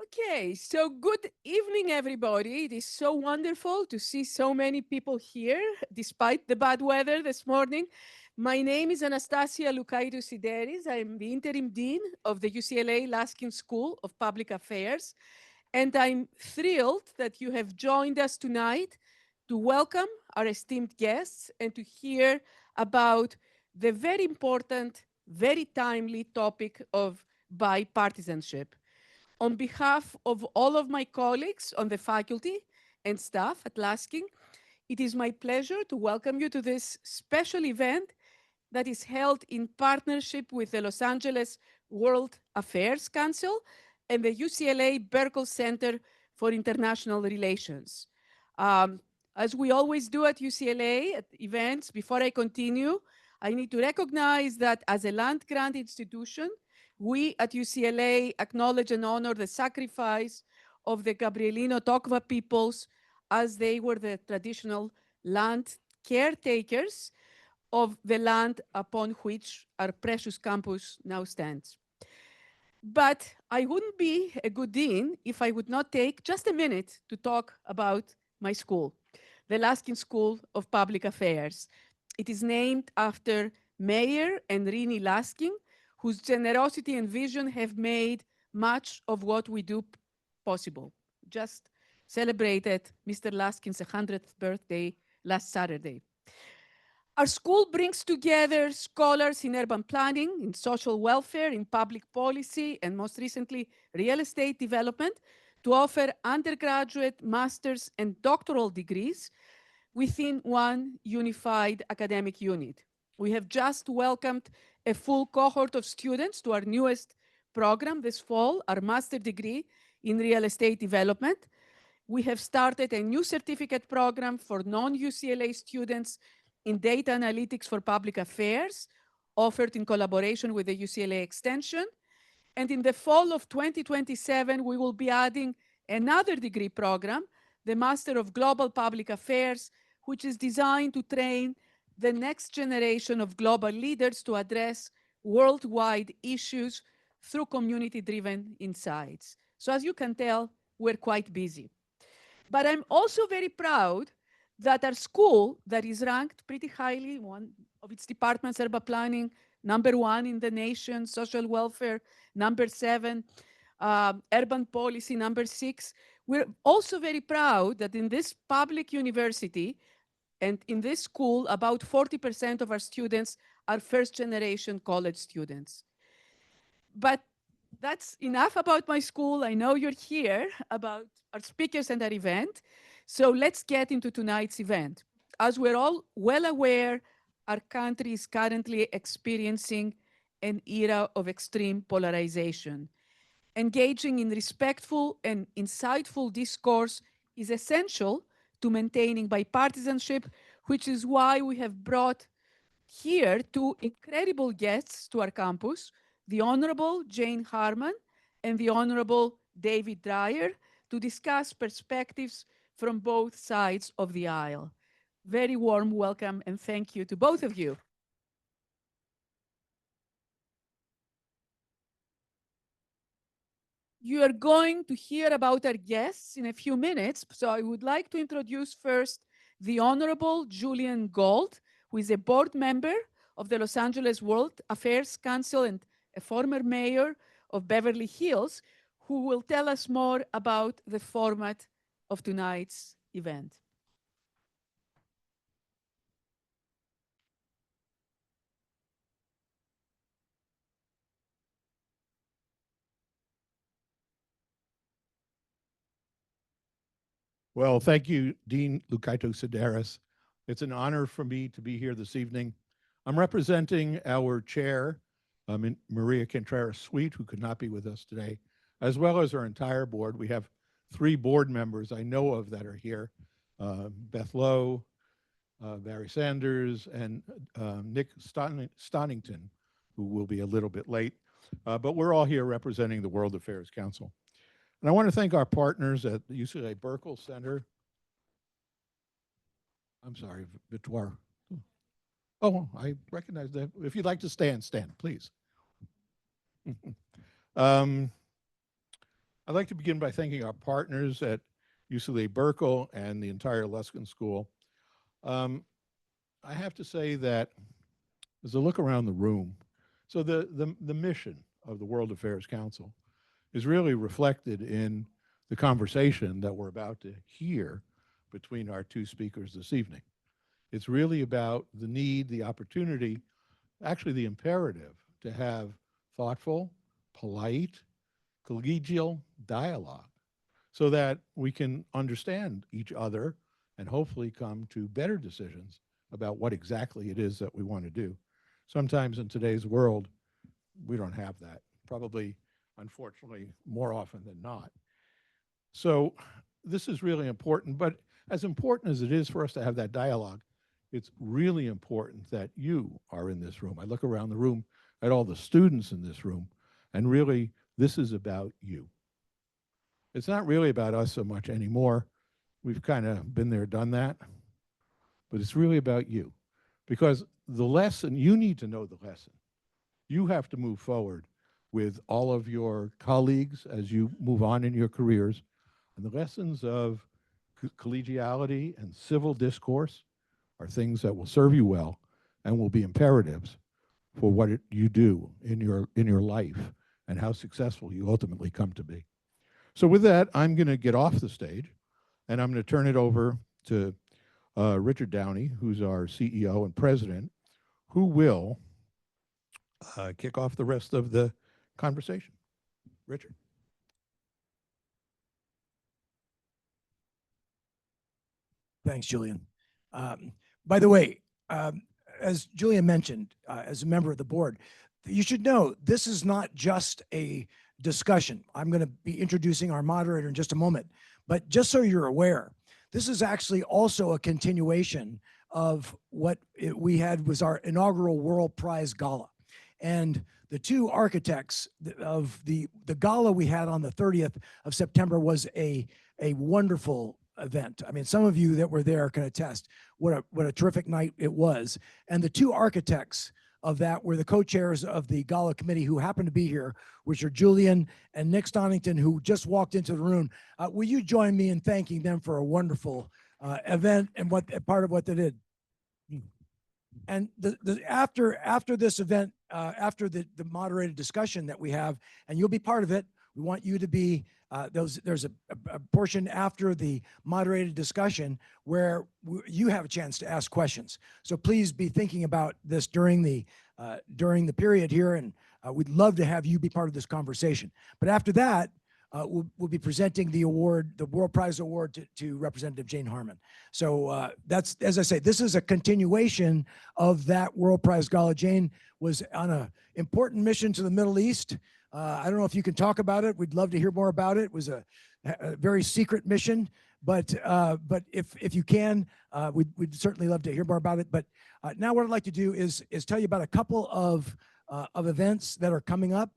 Okay, so good evening, everybody. It is so wonderful to see so many people here, despite the bad weather this morning. My name is Anastasia Lukaitou-Sideris. I am the interim dean of the UCLA Laskin School of Public Affairs, and I'm thrilled that you have joined us tonight to welcome our esteemed guests and to hear about the very important, very timely topic of bipartisanship. On behalf of all of my colleagues on the faculty and staff at Laskin, it is my pleasure to welcome you to this special event that is held in partnership with the Los Angeles World Affairs Council and the UCLA Berkeley Center for International Relations. Um, as we always do at UCLA at events, before I continue, I need to recognize that as a land-grant institution, we at UCLA acknowledge and honor the sacrifice of the Gabrielino Tokva peoples as they were the traditional land caretakers of the land upon which our precious campus now stands. But I wouldn't be a good dean if I would not take just a minute to talk about my school, the Laskin School of Public Affairs. It is named after Mayor and Rini Laskin, whose generosity and vision have made much of what we do possible. Just celebrated Mr. Laskin's 100th birthday last Saturday. Our school brings together scholars in urban planning, in social welfare, in public policy, and most recently, real estate development to offer undergraduate, master's, and doctoral degrees within one unified academic unit. We have just welcomed a full cohort of students to our newest program this fall, our master degree in real estate development. We have started a new certificate program for non-UCLA students in data analytics for public affairs, offered in collaboration with the UCLA Extension. And in the fall of 2027, we will be adding another degree program, the Master of Global Public Affairs, which is designed to train the next generation of global leaders to address worldwide issues through community-driven insights. So as you can tell, we're quite busy. But I'm also very proud that our school, that is ranked pretty highly, one of its departments, urban planning, #1 in the nation, social welfare, #7, urban policy, #6. We're also very proud that in this public university and in this school, about 40% of our students are first-generation college students. But that's enough about my school. I know you're here about our speakers and our event. So let's get into tonight's event. As we're all well aware, our country is currently experiencing an era of extreme polarization. Engaging in respectful and insightful discourse is essential to maintaining bipartisanship, which is why we have brought here two incredible guests to our campus, the Honorable Jane Harman and the Honorable David Dreier, to discuss perspectives from both sides of the aisle. Very warm welcome and thank you to both of you. You are going to hear about our guests in a few minutes, so I would like to introduce first the Honorable Julian Gold, who is a board member of the Los Angeles World Affairs Council and a former mayor of Beverly Hills, who will tell us more about the format of tonight's event. Well, thank you, Dean Lukaitou-Sideris. It's an honor for me to be here this evening. I'm representing our chair, Maria Contreras-Sweet, who could not be with us today, as well as our entire board. We have 3 board members I know of that are here, Beth Lowe, Barry Sanders, and Nick Stonington, who will be a little bit late. But we're all here representing the World Affairs Council. And I want to thank our partners at the UCLA Berkeley Center. I'm sorry, Vitoire. Oh, I recognize that. If you'd like to stand, please. I'd like to begin by thanking our partners at UCLA Berkeley and the entire Luskin School. I have to say that as I look around the room, so the mission of the World Affairs Council is really reflected in the conversation that we're about to hear between our two speakers this evening. It's really about the need, the opportunity, actually the imperative to have thoughtful, polite, collegial dialogue so that we can understand each other and hopefully come to better decisions about what exactly it is that we want to do. Sometimes in today's world, we don't have that, probably, unfortunately, more often than not. So this is really important, but as important as it is for us to have that dialogue, it's really important that you are in this room. I look around the room at all the students in this room, and really, this is about you. It's not really about us so much anymore. We've kind of been there, done that, but it's really about you. Because the lesson, you need to know the lesson. You have to move forward with all of your colleagues as you move on in your careers. And the lessons of collegiality and civil discourse are things that will serve you well and will be imperatives for what you do in your life and how successful you ultimately come to be. So with that, I'm going to get off the stage, and I'm going to turn it over to Richard Downey, who's our CEO and president, who will kick off the rest of the conversation. Richard. Thanks, Julian. By the way, as Julian mentioned, as a member of the board, you should know this is not just a discussion. I'm going to be introducing our moderator in just a moment, but just so you're aware, this is actually also a continuation of what we had was our inaugural World Prize Gala. And the two architects of the gala we had on the 30th of September was a wonderful event. I mean, some of you that were there can attest what a terrific night it was. And the two architects of that were the co-chairs of the gala committee who happened to be here, which are Julian and Nick Stonington, who just walked into the room. Will you join me in thanking them for a wonderful event and part of what they did? And after this event, after the moderated discussion that we have, and you'll be part of it, we want you to be, there's a portion after the moderated discussion where you have a chance to ask questions. So please be thinking about this during the period here, and we'd love to have you be part of this conversation. But after that, we'll be presenting the award, the World Prize Award to Representative Jane Harman. So that's, as I say, this is a continuation of that World Prize Gala. Jane was on an important mission to the Middle East. I don't know if you can talk about it. We'd love to hear more about it. It was a very secret mission, but if you can, we'd certainly love to hear more about it. But now what I'd like to do is tell you about a couple of events that are coming up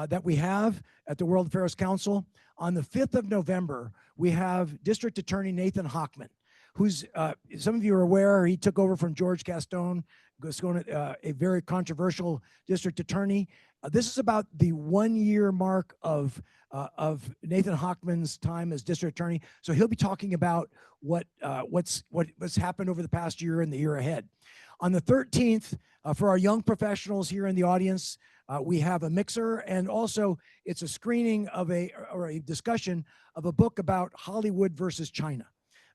that we have at the World Affairs Council. On the 5th of November, we have District Attorney Nathan Hochman, who's, some of you are aware, he took over from George Gaston, a very controversial district attorney. This is about the 1-year mark of Nathan Hochman's time as district attorney. So he'll be talking about what's happened over the past year and the year ahead. On the 13th, for our young professionals here in the audience, we have a mixer, and also it's a screening of a discussion of a book about Hollywood versus China.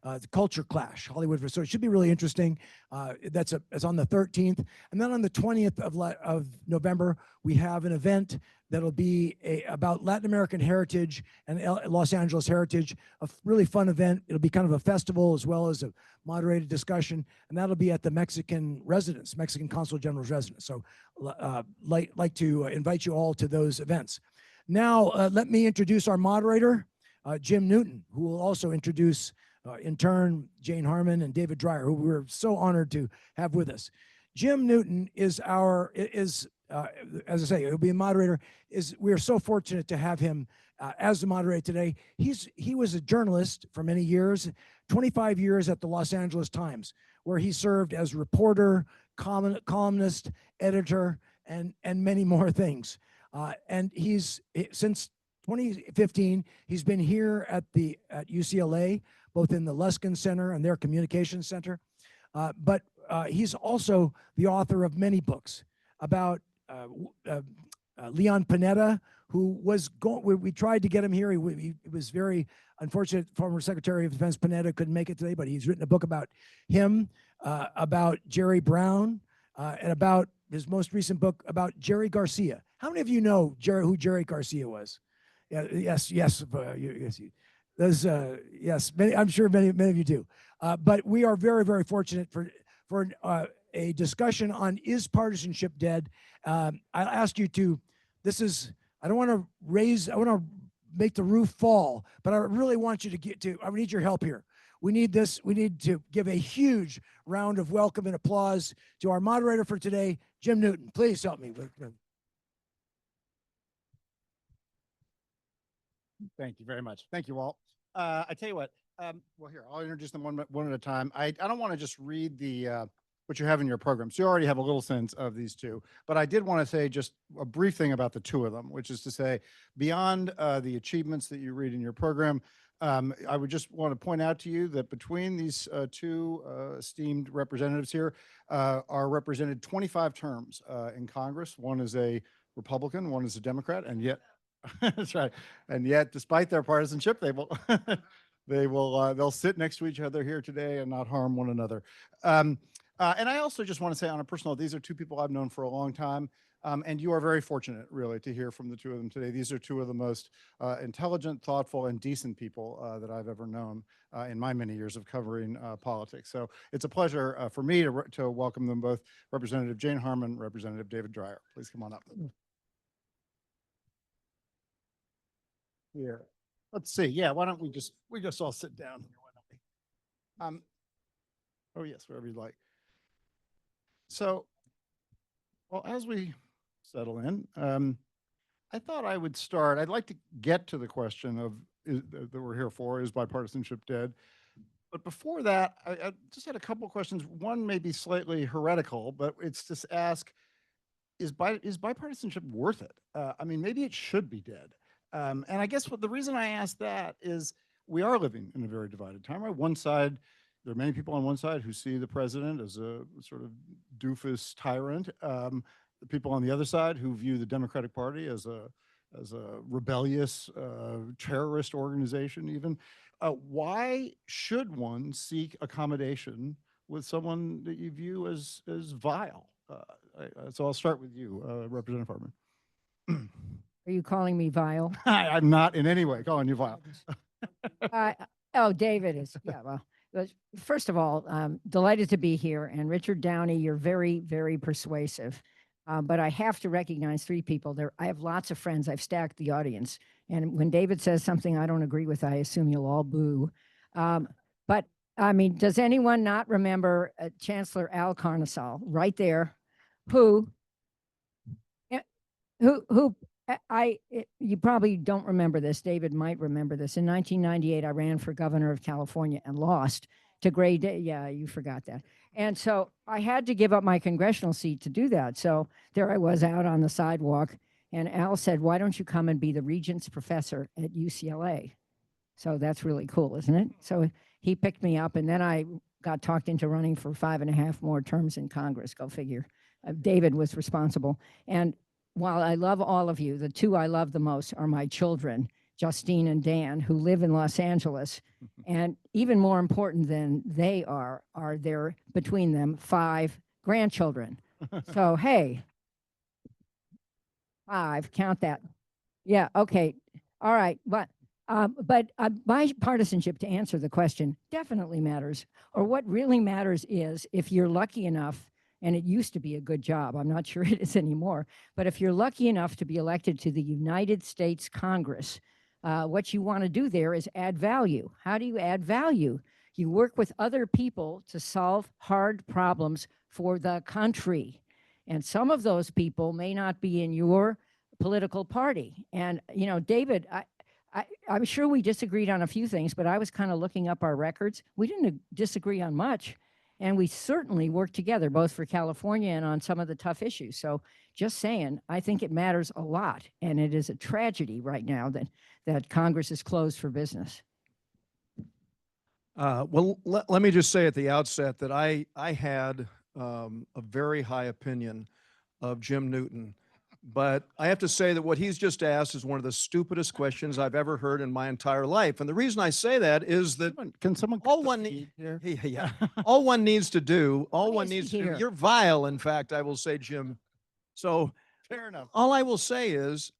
The culture clash, Hollywood. So it should be really interesting. It's on the 13th. And then on the 20th of November, we have an event that'll be about Latin American heritage and Los Angeles heritage, a really fun event. It'll be kind of a festival as well as a moderated discussion, and that'll be at the Mexican residence, Mexican Consul General's residence. So like to invite you all to those events. Now, let me introduce our moderator, Jim Newton, who will also introduce in turn, Jane Harman and David Dreier, who we're so honored to have with us. Jim Newton is as I say, he'll be a moderator. We are so fortunate to have him as the moderator today. He was a journalist for many years, 25 years at the Los Angeles Times, where he served as reporter, columnist, editor, and many more things. And he's, since 2015. He's been here at UCLA, both in the Luskin Center and their Communications Center. But he's also the author of many books about Leon Panetta, who was going. We tried to get him here. He was very unfortunate. Former Secretary of Defense Panetta couldn't make it today, but he's written a book about him, about Jerry Brown, and about his most recent book about Jerry Garcia. How many of you know who Jerry Garcia was? Yeah, yes. Yes. I'm sure many of you do. But we are very, very fortunate for a discussion on is partisanship dead. I'll ask you to. I don't want to I want to make the roof fall, but I really want you I need your help here. We need to give a huge round of welcome and applause to our moderator for today, Jim Newton. Please help me. Thank you very much. Thank you, Walt. I tell you what, well, here, I'll introduce them one at a time. I don't want to just read what you have in your program. So you already have a little sense of these two, but I did want to say just a brief thing about the two of them, which is to say, beyond the achievements that you read in your program, I would just want to point out to you that between these two esteemed representatives here are represented 25 terms in Congress. One is a Republican, one is a Democrat, and yet, that's right. And yet, despite their partisanship, they will they'll sit next to each other here today and not harm one another. And I also just want to say on a personal, these are two people I've known for a long time. And you are very fortunate, really, to hear from the two of them today. These are two of the most intelligent, thoughtful, and decent people that I've ever known in my many years of covering politics. So it's a pleasure for me to welcome them both, Representative Jane Harman, Representative David Dreier. Please come on up. Here. Let's see. Yeah, why don't we just all sit down here? Why don't we? Oh yes, wherever you'd like. So, well, as we settle in, I thought I would start. I'd like to get to the question of that we're here for: is bipartisanship dead? But before that, I just had a couple of questions. One may be slightly heretical, but it's just ask: is bipartisanship worth it? I mean, maybe it should be dead. And I guess the reason I ask that is we are living in a very divided time. Right, one side. There are many people on one side who see the president as a sort of doofus tyrant. The people on the other side who view the Democratic Party as a rebellious terrorist organization even. Why should one seek accommodation with someone that you view as vile? So I'll start with you, Representative Harman. Are you calling me vile? I'm not in any way calling you vile. Oh, David is, yeah, well. First of all, delighted to be here. And Richard Downey, you're very, very persuasive. But I have to recognize three people there. I have lots of friends. I've stacked the audience. And when David says something I don't agree with, I assume you'll all boo. But I mean, does anyone not remember Chancellor Al Carnesal right there, you probably don't remember this. David might remember this. In 1998, I ran for governor of California and lost to Gray Day. Yeah, you forgot that. And so I had to give up my congressional seat to do that. So there I was out on the sidewalk, and Al said, "Why don't you come and be the Regents professor at UCLA?" So that's really cool, isn't it? So he picked me up, and then I got talked into running for 5.5 more terms in Congress. Go figure. David was responsible. And while I love all of you, the two I love the most are my children, Justine and Dan, who live in Los Angeles. And even more important than they are there between them 5 grandchildren. So, hey, 5, count that. Yeah, okay. All right. But bipartisanship, to answer the question, definitely matters. Or what really matters is if you're lucky enough, and it used to be a good job. I'm not sure it is anymore. But if you're lucky enough to be elected to the United States Congress, what you want to do there is add value. How do you add value? You work with other people to solve hard problems for the country. And some of those people may not be in your political party. And, you know, David, I'm sure we disagreed on a few things, but I was kind of looking up our records. We didn't disagree on much. And we certainly work together, both for California and on some of the tough issues. So just saying, I think it matters a lot. And it is a tragedy right now that Congress is closed for business. Well, let me just say at the outset that I had a very high opinion of Jim Newton. But I have to say that what he's just asked is one of the stupidest questions I've ever heard in my entire life. And the reason I say that is that Can someone all cut the one feed here? yeah, all one needs to do, all What one is needs to do, here? you're vile, in fact, I will say, Jim. So Fair enough. all I will say is,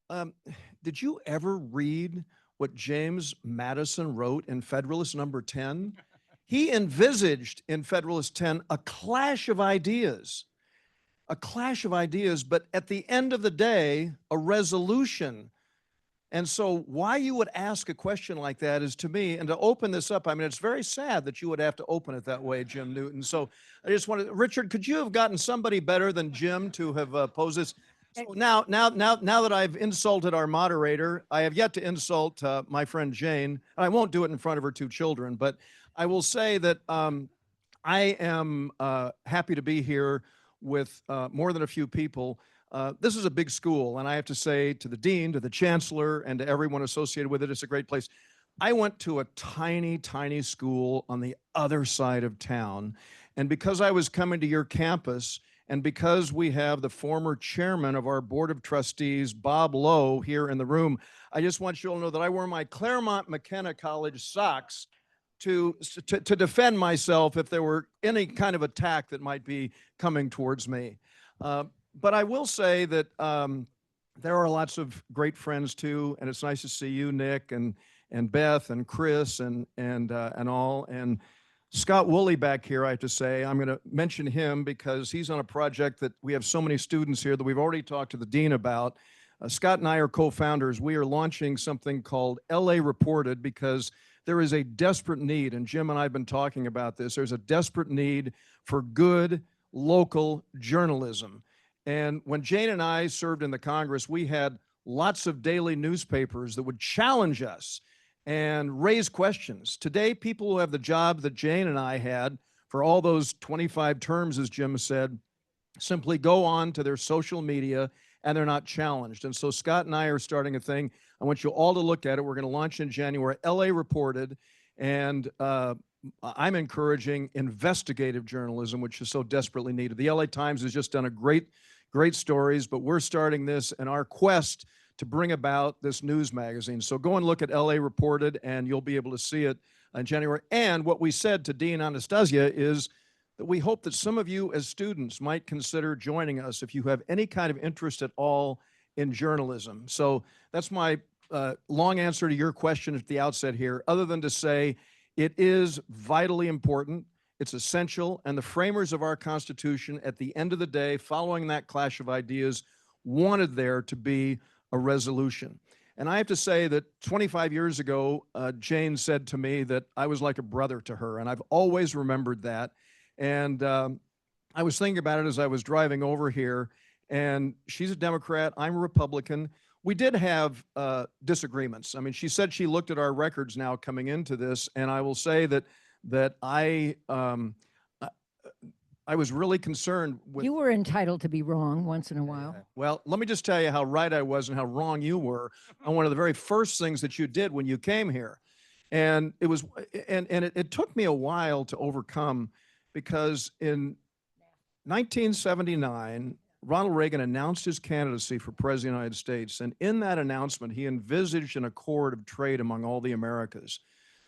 did you ever read what James Madison wrote in Federalist number 10? He envisaged in Federalist 10 a clash of ideas, but at the end of the day, a resolution. And so why you would ask a question like that is, to me, and to open this up, I mean, it's very sad that you would have to open it that way, Jim Newton. So I just wanted, Richard, could you have gotten somebody better than Jim to have posed this? So now that I've insulted our moderator, I have yet to insult my friend Jane. And I won't do it in front of her two children, but I will say that I am happy to be here with more than a few people. This is a big school, and I have to say to the dean, to the chancellor, and to everyone associated with it, it's a great place. I went to a tiny, tiny school on the other side of town, and because I was coming to your campus, and because we have the former chairman of our board of trustees, Bob Lowe, here in the room, I just want you all to know that I wear my Claremont McKenna College socks to defend myself if there were any kind of attack that might be coming towards me. But I will say that there are lots of great friends too, and it's nice to see you, Nick, and Beth, and Chris, and all. And Scott Woolley back here, I have to say, I'm going to mention him because he's on a project that we have so many students here that we've already talked to the dean about. Scott and I are co-founders. We are launching something called LA Reported because there is a desperate need, and Jim and I have been talking about this. There's a desperate need for good local journalism. And when Jane and I served in the Congress, we had lots of daily newspapers that would challenge us and raise questions. Today, people who have the job that Jane and I had for all those 25 terms, as Jim said, simply go on to their social media and they're not challenged. And so Scott and I are starting a thing. I want you all to look at it. We're going to launch in January, LA Reported, and I'm encouraging investigative journalism, which is so desperately needed. The LA Times has just done a great stories, but we're starting this in our quest to bring about this news magazine. So go and look at LA Reported, and you'll be able to see it in January. And what we said to Dean Anastasia is that we hope that some of you as students might consider joining us if you have any kind of interest at all in journalism. So that's my long answer to your question at the outset here, other than to say it is vitally important. It's essential, and the framers of our Constitution, at the end of the day, following that clash of ideas, wanted there to be a resolution. And I have to say that 25 years ago, Jane said to me that I was like a brother to her, and I've always remembered that. And I was thinking about it as I was driving over here, and she's a Democrat, I'm a Republican. We did have disagreements. I mean, she said she looked at our records now coming into this, and I will say that I was really concerned with. You were entitled to be wrong once in a while. Well, let me just tell you how right I was and how wrong you were on one of the very first things that you did when you came here. And it was, and it took me a while to overcome, because in 1979, Ronald Reagan announced his candidacy for president of the United States. And in that announcement, he envisaged an accord of trade among all the Americas.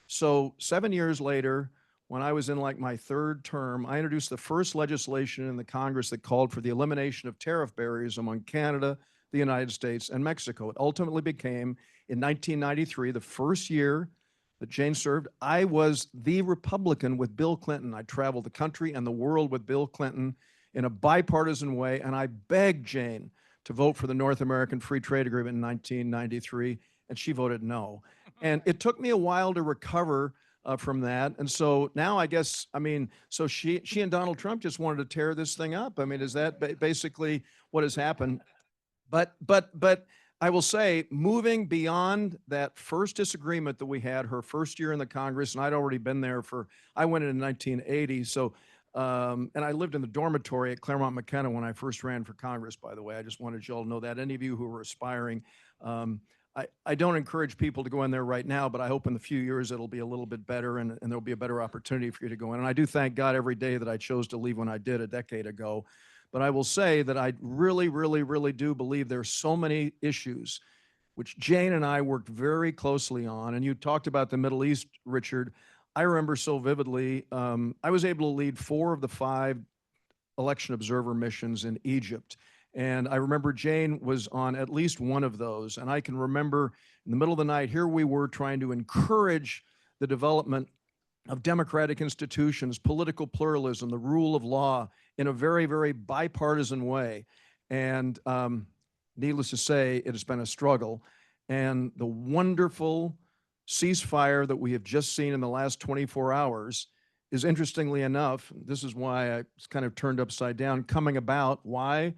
So 7 years later, when I was in like my third term, I introduced the first legislation in the Congress that called for the elimination of tariff barriers among Canada, the United States, and Mexico. It ultimately became, in 1993, the first year that Jane served, I was the Republican with Bill Clinton. I traveled the country and the world with Bill Clinton in a bipartisan way, and I begged Jane to vote for the North American Free Trade Agreement in 1993, and she voted no. And it took me a while to recover from that. And so now I guess, I mean, so she and Donald Trump just wanted to tear this thing up. I mean, is that basically what has happened? But I will say, moving beyond that first disagreement that we had her first year in the Congress, and I'd already been there I went in 1980. So And I lived in the dormitory at Claremont McKenna when I first ran for Congress, by the way. I just wanted you all to know that. Any of you who are aspiring, I don't encourage people to go in there right now, but I hope in the few years it'll be a little bit better and there'll be a better opportunity for you to go in. And I do thank God every day that I chose to leave when I did a decade ago. But I will say that I really, really, really do believe there's so many issues which Jane and I worked very closely on. And you talked about the Middle East, Richard. I remember so vividly, I was able to lead 4 of the 5 election observer missions in Egypt. And I remember Jane was on at least one of those. And I can remember in the middle of the night, here we were trying to encourage the development of democratic institutions, political pluralism, the rule of law in a very, very bipartisan way. And needless to say, it has been a struggle. And the wonderful ceasefire that we have just seen in the last 24 hours is, interestingly enough, this is why I was kind of turned upside down, coming about. Why?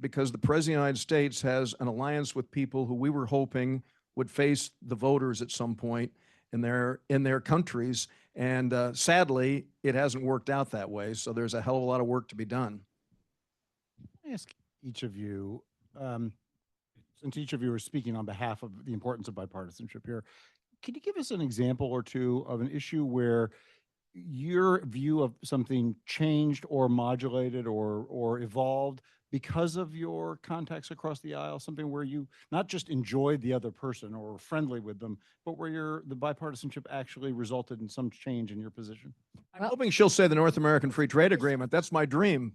Because the President of the United States has an alliance with people who we were hoping would face the voters at some point in their countries. And sadly, it hasn't worked out that way. So there's a hell of a lot of work to be done. I ask each of you, since each of you are speaking on behalf of the importance of bipartisanship here, can you give us an example or two of an issue where your view of something changed or modulated or evolved because of your contacts across the aisle, something where you not just enjoyed the other person or were friendly with them, but where the bipartisanship actually resulted in some change in your position? I'm hoping she'll say the North American Free Trade Agreement. That's my dream.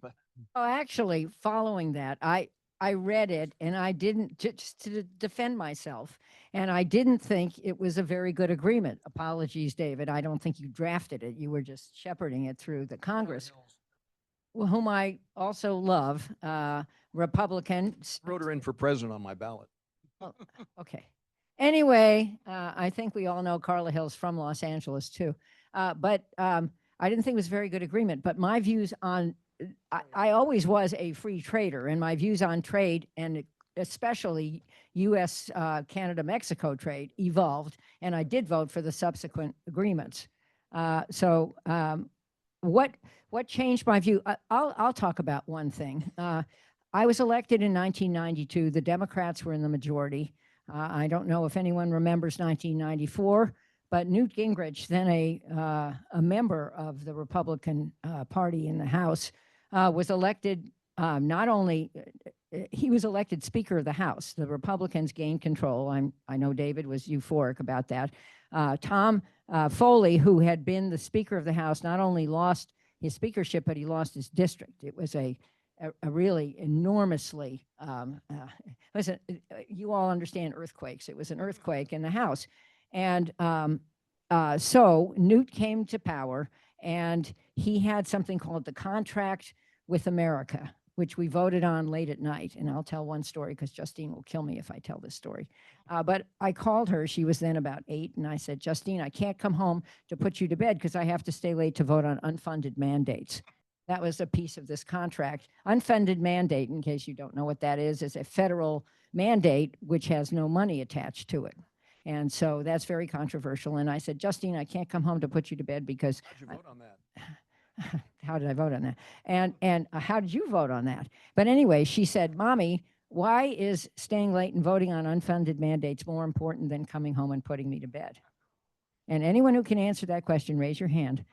Oh, actually, following that, I read it and I didn't, just to defend myself, and I didn't think it was a very good agreement. Apologies, David. I don't think you drafted it. You were just shepherding it through the Congress, whom I also love, Republican. Wrote her in for president on my ballot. Oh, okay. Anyway, I think we all know Carla Hill's from Los Angeles too. But I didn't think it was a very good agreement. But my views on, I always was a free trader, and my views on trade, and especially U.S., Canada, Mexico trade, evolved, and I did vote for the subsequent agreements. What changed my view? I'll talk about one thing. I was elected in 1992. The Democrats were in the majority. I don't know if anyone remembers 1994, but Newt Gingrich, then a member of the Republican Party in the House, was elected not only, he was elected Speaker of the House. The Republicans gained control. I know David was euphoric about that. Tom Foley, who had been the Speaker of the House, not only lost his speakership, but he lost his district. It was a really enormously, listen, you all understand earthquakes. It was an earthquake in the House. And so Newt came to power, and he had something called the Contract with America, which we voted on late at night. And I'll tell one story because Justine will kill me if I tell this story. But I called her. She was then about 8. And I said, Justine, I can't come home to put you to bed because I have to stay late to vote on unfunded mandates. That was a piece of this contract. Unfunded mandate, in case you don't know what that is a federal mandate which has no money attached to it. And so that's very controversial. And I said, Justine, I can't come home to put you to bed because— How'd you vote on that? How did I vote on that? And how did you vote on that? But anyway, she said, Mommy, why is staying late and voting on unfunded mandates more important than coming home and putting me to bed? And anyone who can answer that question, raise your hand.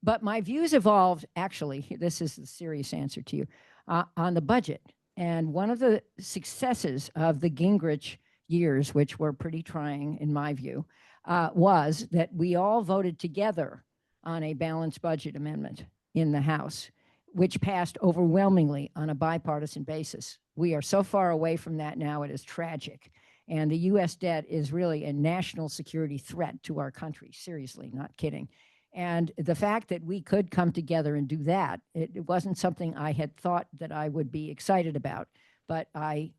But my views evolved, actually, this is the serious answer to you, on the budget. And one of the successes of the Gingrich years, which were pretty trying in my view, was that we all voted together on a balanced budget amendment in the House, which passed overwhelmingly on a bipartisan basis. We are so far away from that now, it is tragic. And the U.S. debt is really a national security threat to our country, seriously, not kidding. And the fact that we could come together and do that, it wasn't something I had thought that I would be excited about, but I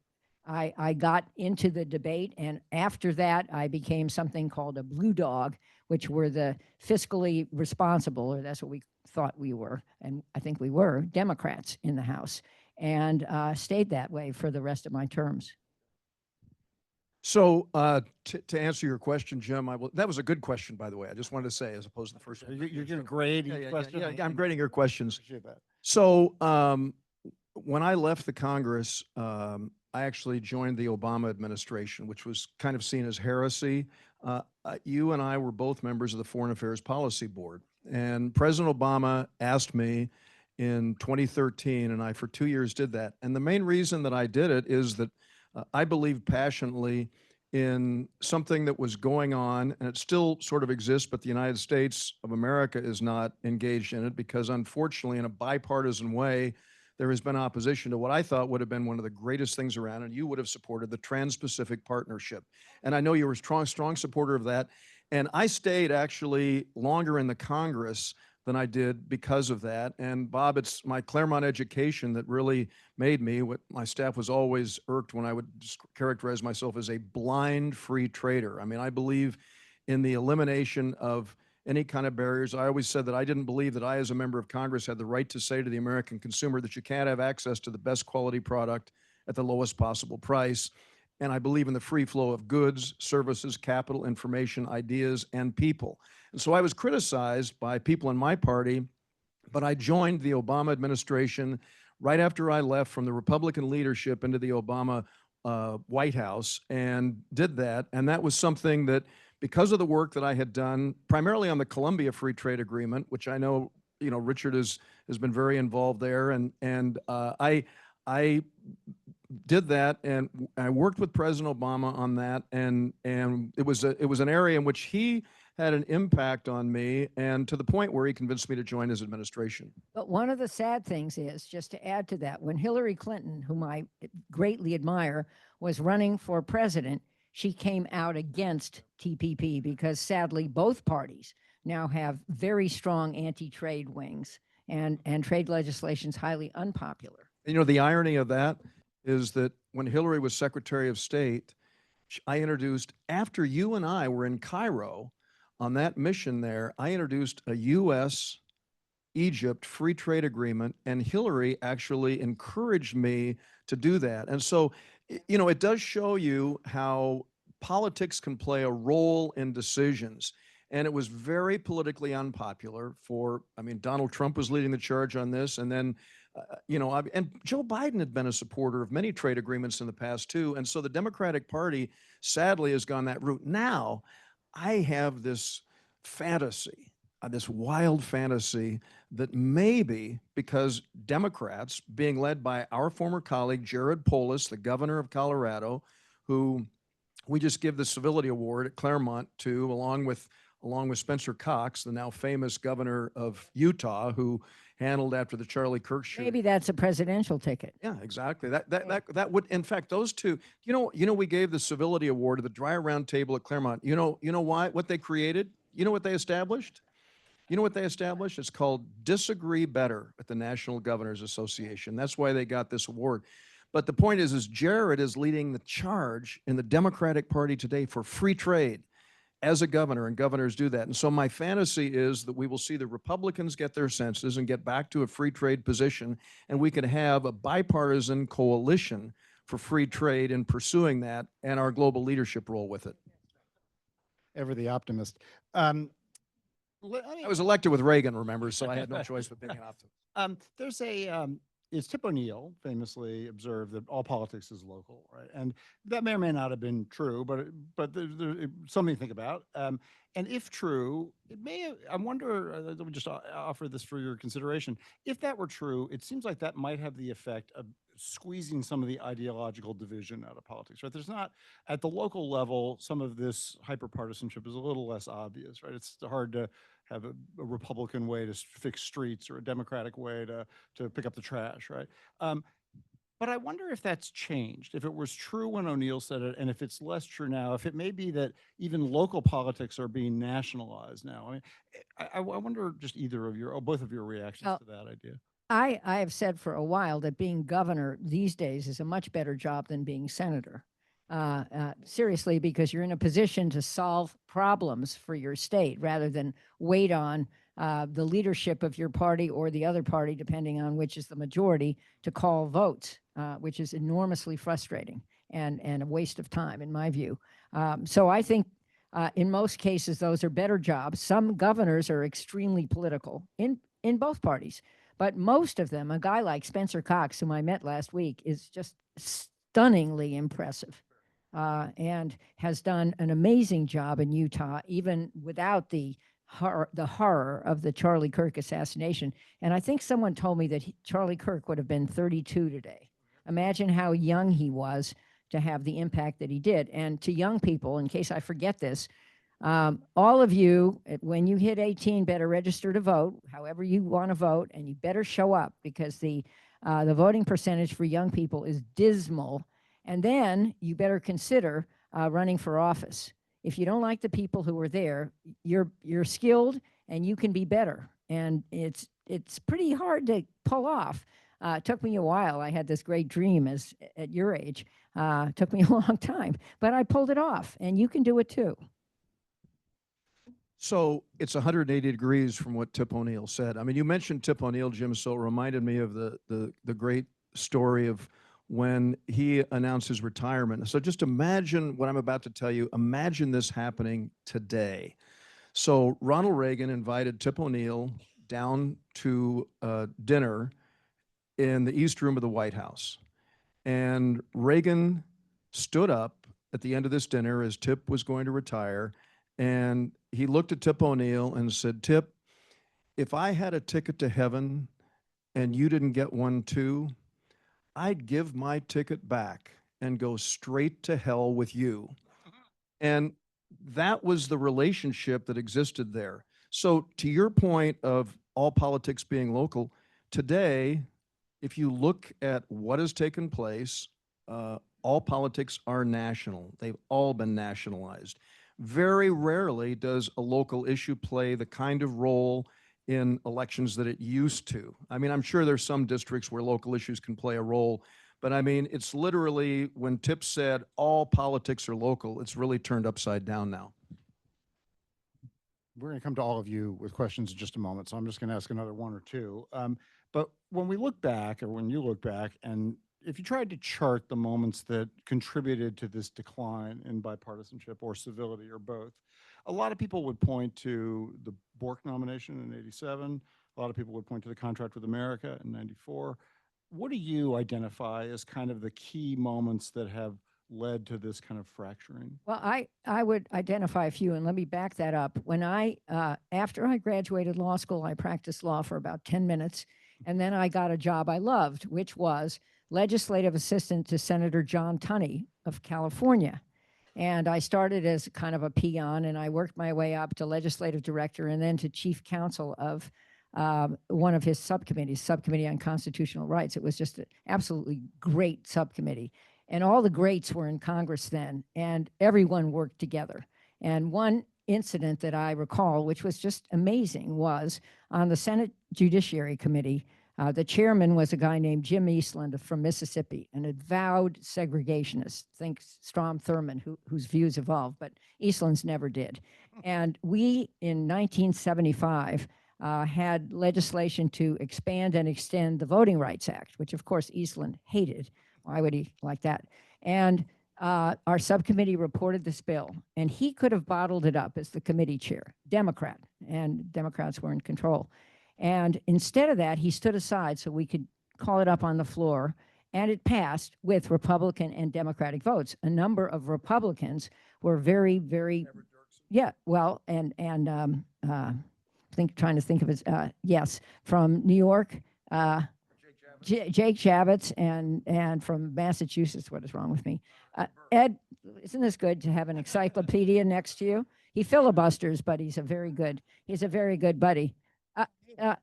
got into the debate, and after that, I became something called a blue dog, which were the fiscally responsible, or that's what we thought we were, and I think we were, Democrats in the House, and stayed that way for the rest of my terms. So to answer your question, Jim, that was a good question, by the way. I just wanted to say, as opposed to the first one. You're going to grade Yeah, each yeah, question? yeah, I'm grading your questions. Appreciate that. So when I left the Congress, I actually joined the Obama administration, which was kind of seen as heresy. You and I were both members of the Foreign Affairs Policy Board. And President Obama asked me in 2013, and I for 2 years did that. And the main reason that I did it is that I believe passionately in something that was going on, and it still sort of exists, but the United States of America is not engaged in it because, unfortunately, in a bipartisan way, there has been opposition to what I thought would have been one of the greatest things around, and you would have supported the Trans-Pacific Partnership. And I know you were a strong supporter of that. And I stayed actually longer in the Congress than I did because of that. And Bob, it's my Claremont education that really made me what my staff was always irked when I would characterize myself as a blind free trader. I mean, I believe in the elimination of any kind of barriers. I always said that I didn't believe that I, as a member of Congress, had the right to say to the American consumer that you can't have access to the best quality product at the lowest possible price. And I believe in the free flow of goods, services, capital, information, ideas, and people. And so I was criticized by people in my party, but I joined the Obama administration right after I left from the Republican leadership into the Obama White House and did that. And that was something that, because of the work that I had done, primarily on the Colombia Free Trade Agreement, which I know, Richard has been very involved there, and I did that, and I worked with President Obama on that, and it was an area in which he had an impact on me, and to the point where he convinced me to join his administration. But one of the sad things is, just to add to that, when Hillary Clinton, whom I greatly admire, was running for president, she came out against TPP because sadly both parties now have very strong anti-trade wings, and trade legislation is highly unpopular. The irony of that is that when Hillary was Secretary of State, I introduced, after you and I were in Cairo on that mission there, I introduced a U.S. Egypt free trade agreement, and Hillary actually encouraged me to do that. And so, it does show you how politics can play a role in decisions. And it was very politically unpopular Donald Trump was leading the charge on this. And then, and Joe Biden had been a supporter of many trade agreements in the past too. And so the Democratic Party sadly has gone that route. Now I have this fantasy, this wild fantasy that maybe because Democrats, being led by our former colleague, Jared Polis, the governor of Colorado, who we just give the civility award at Claremont to, along with Spencer Cox, the now famous governor of Utah, who handled after the Charlie Kirk shooting. Maybe that's a presidential ticket. Yeah, exactly. That would, in fact, those two. We gave the civility award to the Dreier Roundtable at Claremont. You know why? What they created? You know what they established? It's called Disagree Better at the National Governors Association. That's why they got this award. But the point is Jared is leading the charge in the Democratic Party today for free trade as a governor, and governors do that. And so my fantasy is that we will see the Republicans get their senses and get back to a free trade position, and we can have a bipartisan coalition for free trade in pursuing that, and our global leadership role with it. Ever the optimist. I was elected with Reagan, remember, so I had no choice but being an optimist. Is Tip O'Neill famously observed that all politics is local, right? And that may or may not have been true, but there's something to think about. And if true, it may. I wonder. Let me just offer this for your consideration. If that were true, it seems like that might have the effect of squeezing some of the ideological division out of politics, right? There's not, at the local level, some of this hyper-partisanship is a little less obvious, right? It's hard to have a Republican way to fix streets or a Democratic way to pick up the trash, right? But I wonder if that's changed, if it was true when O'Neill said it, and if it's less true now, if it may be that even local politics are being nationalized now. I mean, I wonder just either of your, or both of your reactions to that idea. I have said for a while that being governor these days is a much better job than being senator. Seriously, because you're in a position to solve problems for your state rather than wait on the leadership of your party or the other party, depending on which is the majority, to call votes, which is enormously frustrating. and a waste of time, in my view. So I think in most cases, those are better jobs. Some governors are extremely political in both parties, but most of them, a guy like Spencer Cox, whom I met last week, is just stunningly impressive and has done an amazing job in Utah, even without the horror of the Charlie Kirk assassination. And I think someone told me that Charlie Kirk would have been 32 today. Imagine how young he was to have the impact that he did. And to young people, in case I forget this, all of you, when you hit 18, better register to vote, however you want to vote, and you better show up, because the voting percentage for young people is dismal. And then you better consider running for office. If you don't like the people who are there, you're skilled and you can be better. And it's pretty hard to pull off. It took me a while. I had this great dream at your age. It took me a long time, but I pulled it off, and you can do it too. So it's 180 degrees from what Tip O'Neill said. I mean, you mentioned Tip O'Neill, Jim, so it reminded me of the great story of when he announced his retirement. So just imagine what I'm about to tell you. Imagine this happening today. So Ronald Reagan invited Tip O'Neill down to dinner in the East Room of the White House. And Reagan stood up at the end of this dinner as Tip was going to retire, and he looked at Tip O'Neill and said, "Tip, if I had a ticket to heaven and you didn't get one too, I'd give my ticket back and go straight to hell with you." And that was the relationship that existed there. So to your point of all politics being local, today, if you look at what has taken place, all politics are national. They've all been nationalized. Very rarely does a local issue play the kind of role in elections that it used to. I mean, I'm sure there's some districts where local issues can play a role, but I mean, it's literally, when Tip said all politics are local, it's really turned upside down now. We're going to come to all of you with questions in just a moment, so I'm just going to ask another one or two. But when we look back, or when you look back, and if you tried to chart the moments that contributed to this decline in bipartisanship or civility or both, a lot of people would point to the Bork nomination in '87. A lot of people would point to the contract with America in '94. What do you identify as kind of the key moments that have led to this kind of fracturing? Well, I would identify a few, and let me back that up. When after I graduated law school, I practiced law for about 10 minutes, and then I got a job I loved, which was legislative assistant to Senator John Tunney of California. And I started as kind of a peon, and I worked my way up to legislative director and then to chief counsel of one of his subcommittees, Subcommittee on Constitutional Rights. It was just an absolutely great subcommittee. And all the greats were in Congress then, and everyone worked together. And one incident that I recall, which was just amazing, was on the Senate Judiciary Committee. The chairman was a guy named Jim Eastland from Mississippi, an avowed segregationist. Think Strom Thurmond, whose views evolved, but Eastland's never did. And we, in 1975, had legislation to expand and extend the Voting Rights Act, which of course Eastland hated. Why would he like that? And our subcommittee reported this bill, and he could have bottled it up as the committee chair, Democrat, and Democrats were in control. And instead of that, he stood aside so we could call it up on the floor, and it passed with Republican and Democratic votes. A number of Republicans were very, very, yeah, well, and trying to think of it, yes, from New York, Jake Javits, and from Massachusetts. What is wrong with me? Ed, isn't this good to have an encyclopedia next to you? He filibusters, but he's a very good buddy. Well,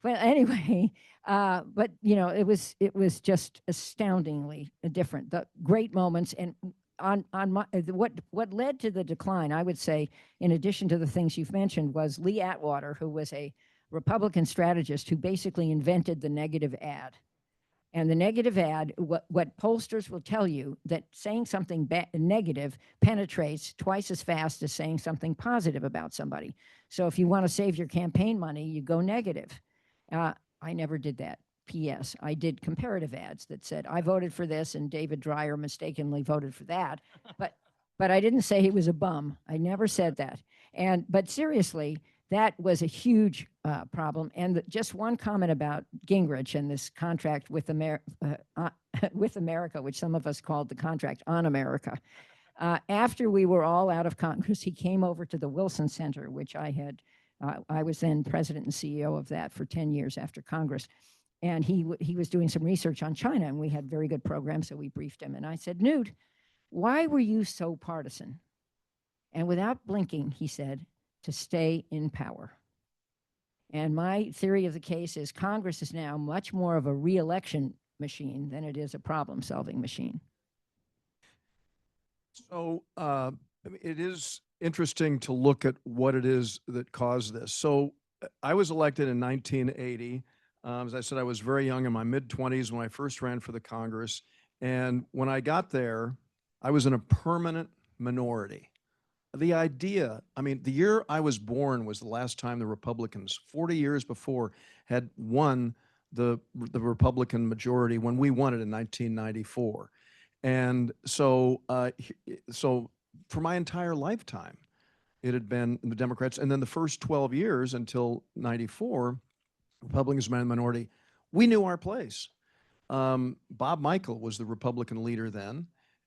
anyway, but you know, it was just astoundingly different. The great moments, and on what led to the decline, I would say, in addition to the things you've mentioned, was Lee Atwater, who was a Republican strategist who basically invented the negative ad. And the negative ad, what pollsters will tell you, that saying something negative penetrates twice as fast as saying something positive about somebody. So if you want to save your campaign money, you go negative. I never did that. PS. I did comparative ads that said, I voted for this and David Dreier mistakenly voted for that. But I didn't say he was a bum. I never said that. But seriously, that was a huge problem. And just one comment about Gingrich and this contract with, with America, which some of us called the contract on America. After we were all out of Congress, he came over to the Wilson Center, which I was then president and CEO of that for 10 years after Congress. And he was doing some research on China, and we had very good programs, so we briefed him. And I said, Newt, why were you so partisan? And without blinking, he said, to stay in power. And my theory of the case is Congress is now much more of a re-election machine than it is a problem-solving machine. So it is interesting to look at what it is that caused this. So I was elected in 1980. As I said, I was very young, in my mid-20s when I first ran for the Congress. And when I got there, I was in a permanent minority. The idea, I mean, the year I was born was the last time the Republicans, 40 years before, had won the Republican majority when we won it in 1994. And so, so for my entire lifetime, it had been the Democrats. And then the first 12 years until 94, Republicans were in the minority. We knew our place. Bob Michel was the Republican leader then.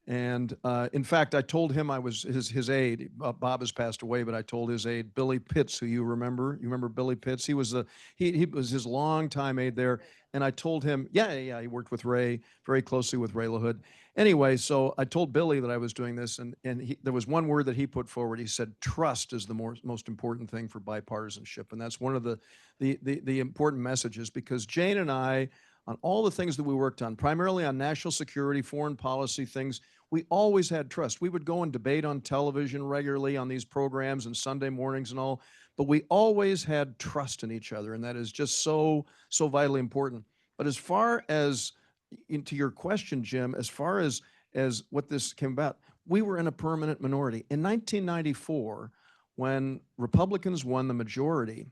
And in fact, I told him I was his aide. Bob has passed away, but I told his aide, Billy Pitts, who you remember. You remember Billy Pitts? He was his longtime aide there. And I told him, yeah, he worked with Ray, very closely with Ray LaHood. Anyway, so I told Billy that I was doing this, and there was one word that he put forward. He said, trust is the most important thing for bipartisanship. And that's one of the important messages, because Jane and I, on all the things that we worked on, primarily on national security, foreign policy things, we always had trust. We would go and debate on television regularly on these programs and Sunday mornings and all, but we always had trust in each other, and that is just so vitally important. But as far as, into your question, Jim, as far as what this came about, we were in a permanent minority. In 1994, when Republicans won the majority,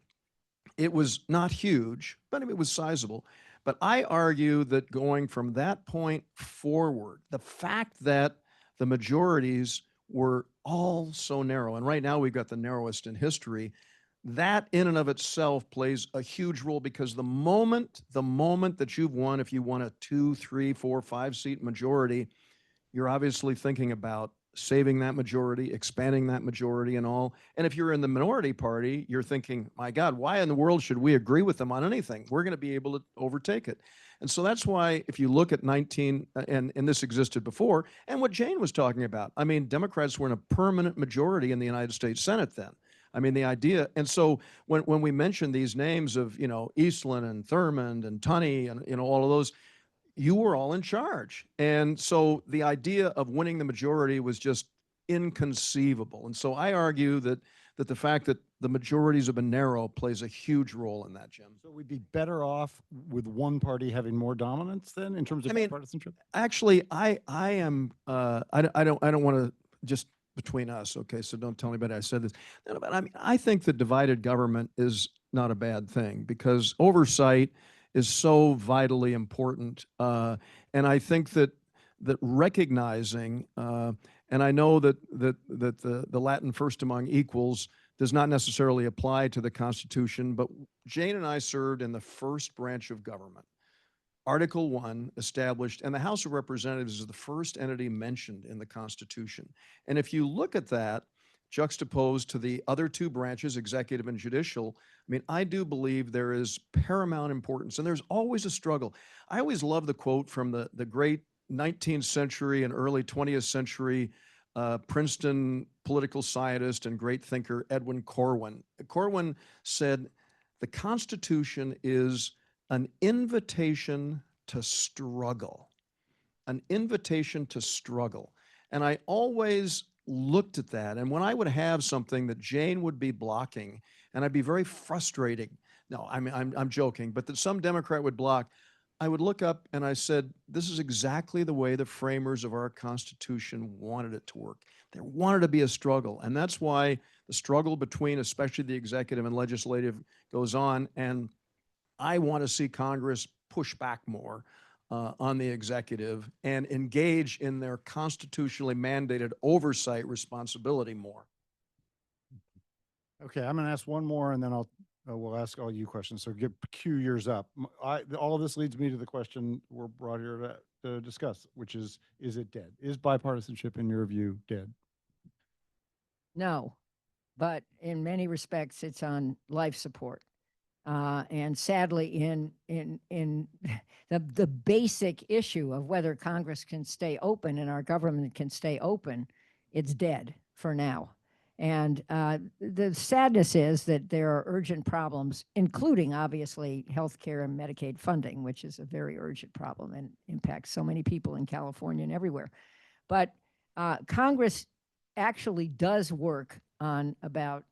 it was not huge, but it was sizable. But I argue that going from that point forward, the fact that the majorities were all so narrow, and right now we've got the narrowest in history, that in and of itself plays a huge role, because the moment that you've won, if you won a 2, 3, 4, 5 seat majority, you're obviously thinking about saving that majority, expanding that majority and all. And if you're in the minority party, you're thinking, my God, why in the world should we agree with them on anything? We're going to be able to overtake it. And so that's why, if you look at 19, and this existed before, and what Jane was talking about, I mean, Democrats were in a permanent majority in the United States Senate then. I mean, the idea, and so when we mention these names of, Eastland and Thurmond and Tunney and, all of those, you were all in charge. And so the idea of winning the majority was just inconceivable. And so I argue that the fact that the majorities have been narrow plays a huge role in that, Jim. So we'd be better off with one party having more dominance then in terms of partisanship? Actually, I am, I don't want to just between us, okay, so don't tell anybody I said this. But I mean, I think that divided government is not a bad thing, because oversight is so vitally important. And I think that recognizing, and I know that the Latin first among equals does not necessarily apply to the Constitution, but Jane and I served in the first branch of government. Article 1 established, and the House of Representatives is the first entity mentioned in the Constitution. And if you look at that, juxtaposed to the other two branches, executive and judicial, I mean, I do believe there is paramount importance, and there's always a struggle. I always love the quote from the great 19th century and early 20th century Princeton political scientist and great thinker, Edwin Corwin. Corwin said, the Constitution is an invitation to struggle, an invitation to struggle. And I always looked at that, and when I would have something that Jane would be blocking, and I'd be very frustrated. No, I mean, I'm joking, but that some Democrat would block, I would look up and I said, this is exactly the way the framers of our Constitution wanted it to work. There wanted to be a struggle, and that's why the struggle between especially the executive and legislative goes on, and I want to see Congress push back more on the executive and engage in their constitutionally mandated oversight responsibility more. Okay, I'm going to ask one more, and then we'll ask all you questions. So cue yours up. All of this leads me to the question we're brought here to discuss, which is it dead? Is bipartisanship, in your view, dead? No, but in many respects, it's on life support. And sadly, in the basic issue of whether Congress can stay open and our government can stay open, it's dead for now. And the sadness is that there are urgent problems, including obviously healthcare and Medicaid funding, which is a very urgent problem and impacts so many people in California and everywhere. But Congress actually does work on about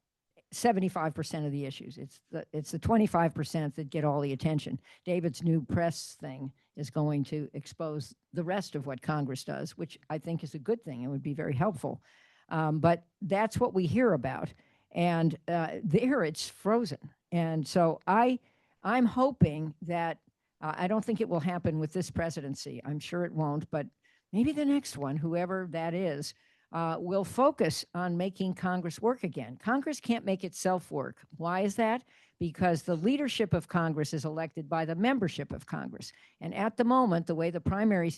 75% of the issues. It's the 25% that get all the attention. David's new press thing is going to expose the rest of what Congress does, which I think is a good thing. It would be very helpful. But that's what we hear about. And there it's frozen. And so I'm hoping that, I don't think it will happen with this presidency. I'm sure it won't, but maybe the next one, whoever that is, will focus on making Congress work again. Congress can't make itself work. Why is that? Because the leadership of Congress is elected by the membership of Congress. And at the moment, the way the primary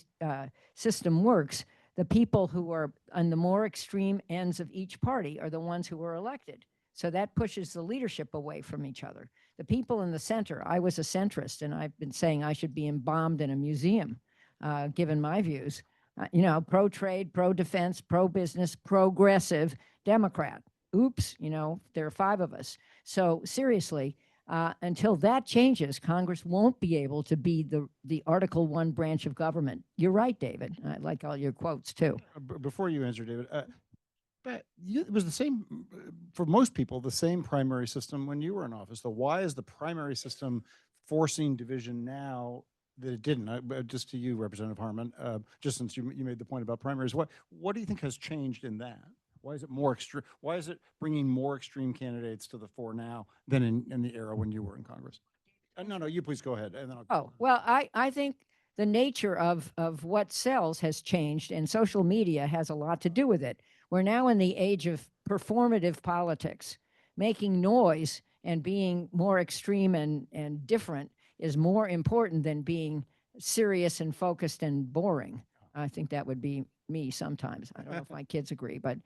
system works, the people who are on the more extreme ends of each party are the ones who are elected. So that pushes the leadership away from each other. The people in the center, I was a centrist, and I've been saying I should be embalmed in a museum, given my views. Pro-trade, pro-defense, pro-business, progressive Democrat. Oops, there are 5 of us. So seriously, until that changes, Congress won't be able to be the Article I branch of government. You're right, David. I like all your quotes too. Before you answer, David, but it was the same, for most people, the same primary system when you were in office. So why is the primary system forcing division now that it didn't? Just to you, Representative Harman, just since you made the point about primaries, what do you think has changed in that? Why is it more extreme? Why is it bringing more extreme candidates to the fore now than in the era when you were in Congress? No, you please go ahead. And then well, I think the nature of what sells has changed, and social media has a lot to do with it. We're now in the age of performative politics. Making noise and being more extreme and different is more important than being serious and focused and boring. I think that would be me sometimes. I don't know if my kids agree, but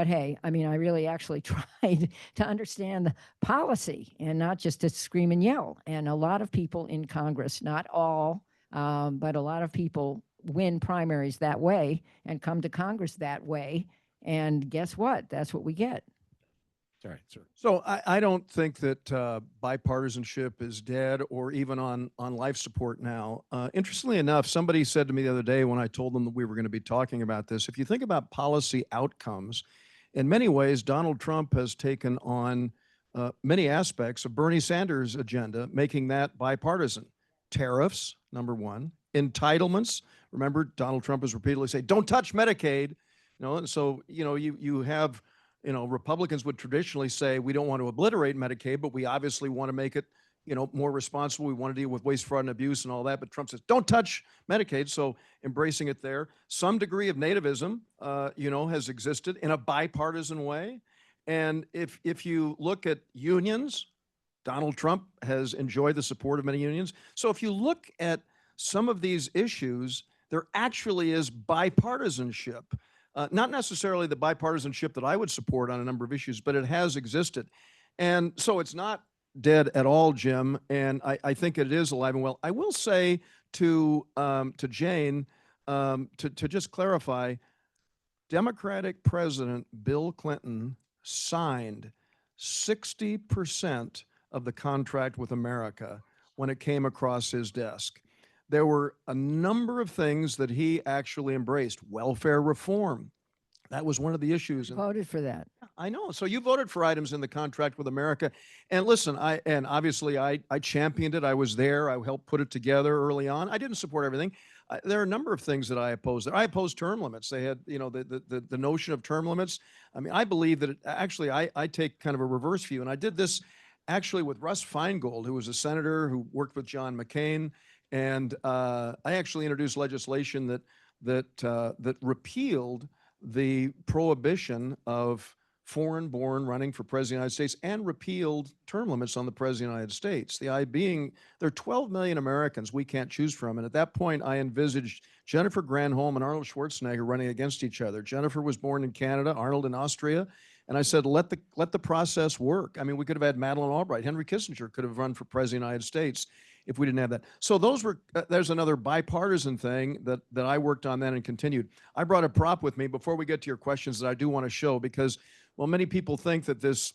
hey, I mean, I really actually tried to understand the policy and not just to scream and yell. And a lot of people in Congress, not all, but a lot of people win primaries that way and come to Congress that way. And guess what? That's what we get. Sorry, sir. So I don't think that bipartisanship is dead or even on life support now. Interestingly enough, somebody said to me the other day when I told them that we were going to be talking about this, if you think about policy outcomes, in many ways, Donald Trump has taken on many aspects of Bernie Sanders' agenda, making that bipartisan. Tariffs, number one. Entitlements. Remember, Donald Trump has repeatedly said, don't touch Medicaid. And so, you have, Republicans would traditionally say, we don't want to obliterate Medicaid, but we obviously want to make it, more responsible. We want to deal with waste, fraud, and abuse and all that. But Trump says, don't touch Medicaid. So embracing it there. Some degree of nativism, has existed in a bipartisan way. And if you look at unions, Donald Trump has enjoyed the support of many unions. So if you look at some of these issues, there actually is bipartisanship. Not necessarily the bipartisanship that I would support on a number of issues, but it has existed. And so it's not dead at all, Jim, and I think it is alive and well. I will say to Jane, to just clarify, Democratic President Bill Clinton signed 60% of the contract with America when it came across his desk. There were a number of things that he actually embraced. Welfare reform. That was one of the issues. Voted for that. I know. So you voted for items in the contract with America. And listen, obviously I championed it. I was there. I helped put it together early on. I didn't support everything. There are a number of things that I opposed. I opposed term limits. They had, the notion of term limits. I mean, I believe that I take kind of a reverse view. And I did this actually with Russ Feingold, who was a senator who worked with John McCain. And I actually introduced legislation that repealed the prohibition of foreign-born running for president of the United States and repealed term limits on the president of the United States. The idea being there are 12 million Americans we can't choose from. And at that point, I envisaged Jennifer Granholm and Arnold Schwarzenegger running against each other. Jennifer was born in Canada, Arnold in Austria. And I said, let the process work. I mean, we could have had Madeleine Albright. Henry Kissinger could have run for president of the United States if we didn't have that. So those were, there's another bipartisan thing that I worked on then and continued. I brought a prop with me before we get to your questions that I do want to show because, well, many people think that this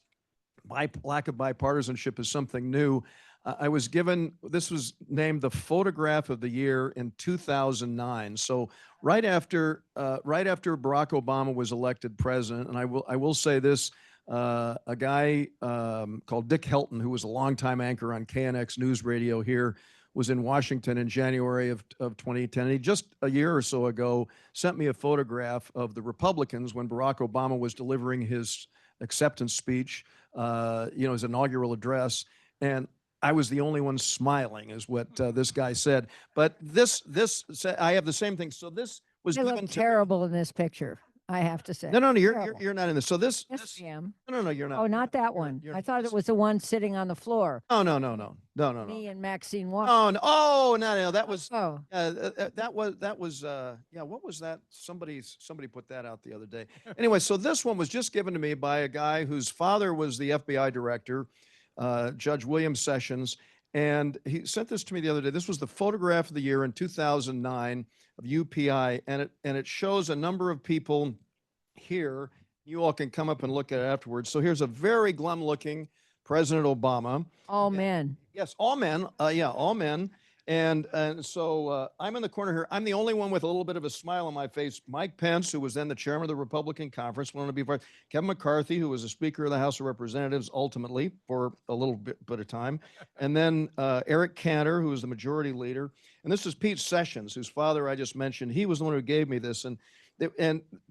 lack of bipartisanship is something new. I was given, this was named the photograph of the year in 2009. So right after Barack Obama was elected president, and I will say this, a guy called Dick Helton, who was a longtime anchor on KNX News Radio here, was in Washington in January of 2010. And he just a year or so ago sent me a photograph of the Republicans when Barack Obama was delivering his acceptance speech, his inaugural address. And I was the only one smiling, is what this guy said. But I have the same thing. So this was I given look to terrible in this picture, I have to say. No, Terrible. you're not in this. So this, Yes, I am. no, you're not. Oh, not that one. you're I not. thought it was the one sitting on the floor. Oh, no. Me and Maxine Walker. Oh, no. Oh, no. That was, Oh, that was, yeah, what was that? Somebody put that out the other day. Anyway, so this one was just given to me by a guy whose father was the FBI director, Judge William Sessions. And he sent this to me the other day. This was the photograph of the year in 2009 of UPI. And it shows a number of people here. You all can come up and look at it afterwards. So here's a very glum looking President Obama. all men. Yes, all men. Yeah, all men. And so I'm in the corner here. I'm the only one with a little bit of a smile on my face. Mike Pence, who was then the chairman of the Republican conference, wanted to be part. Kevin McCarthy, who was the Speaker of the House of Representatives ultimately for a little bit of time. And then Eric Cantor, who was the majority leader. And this is Pete Sessions, whose father I just mentioned. He was the one who gave me this. And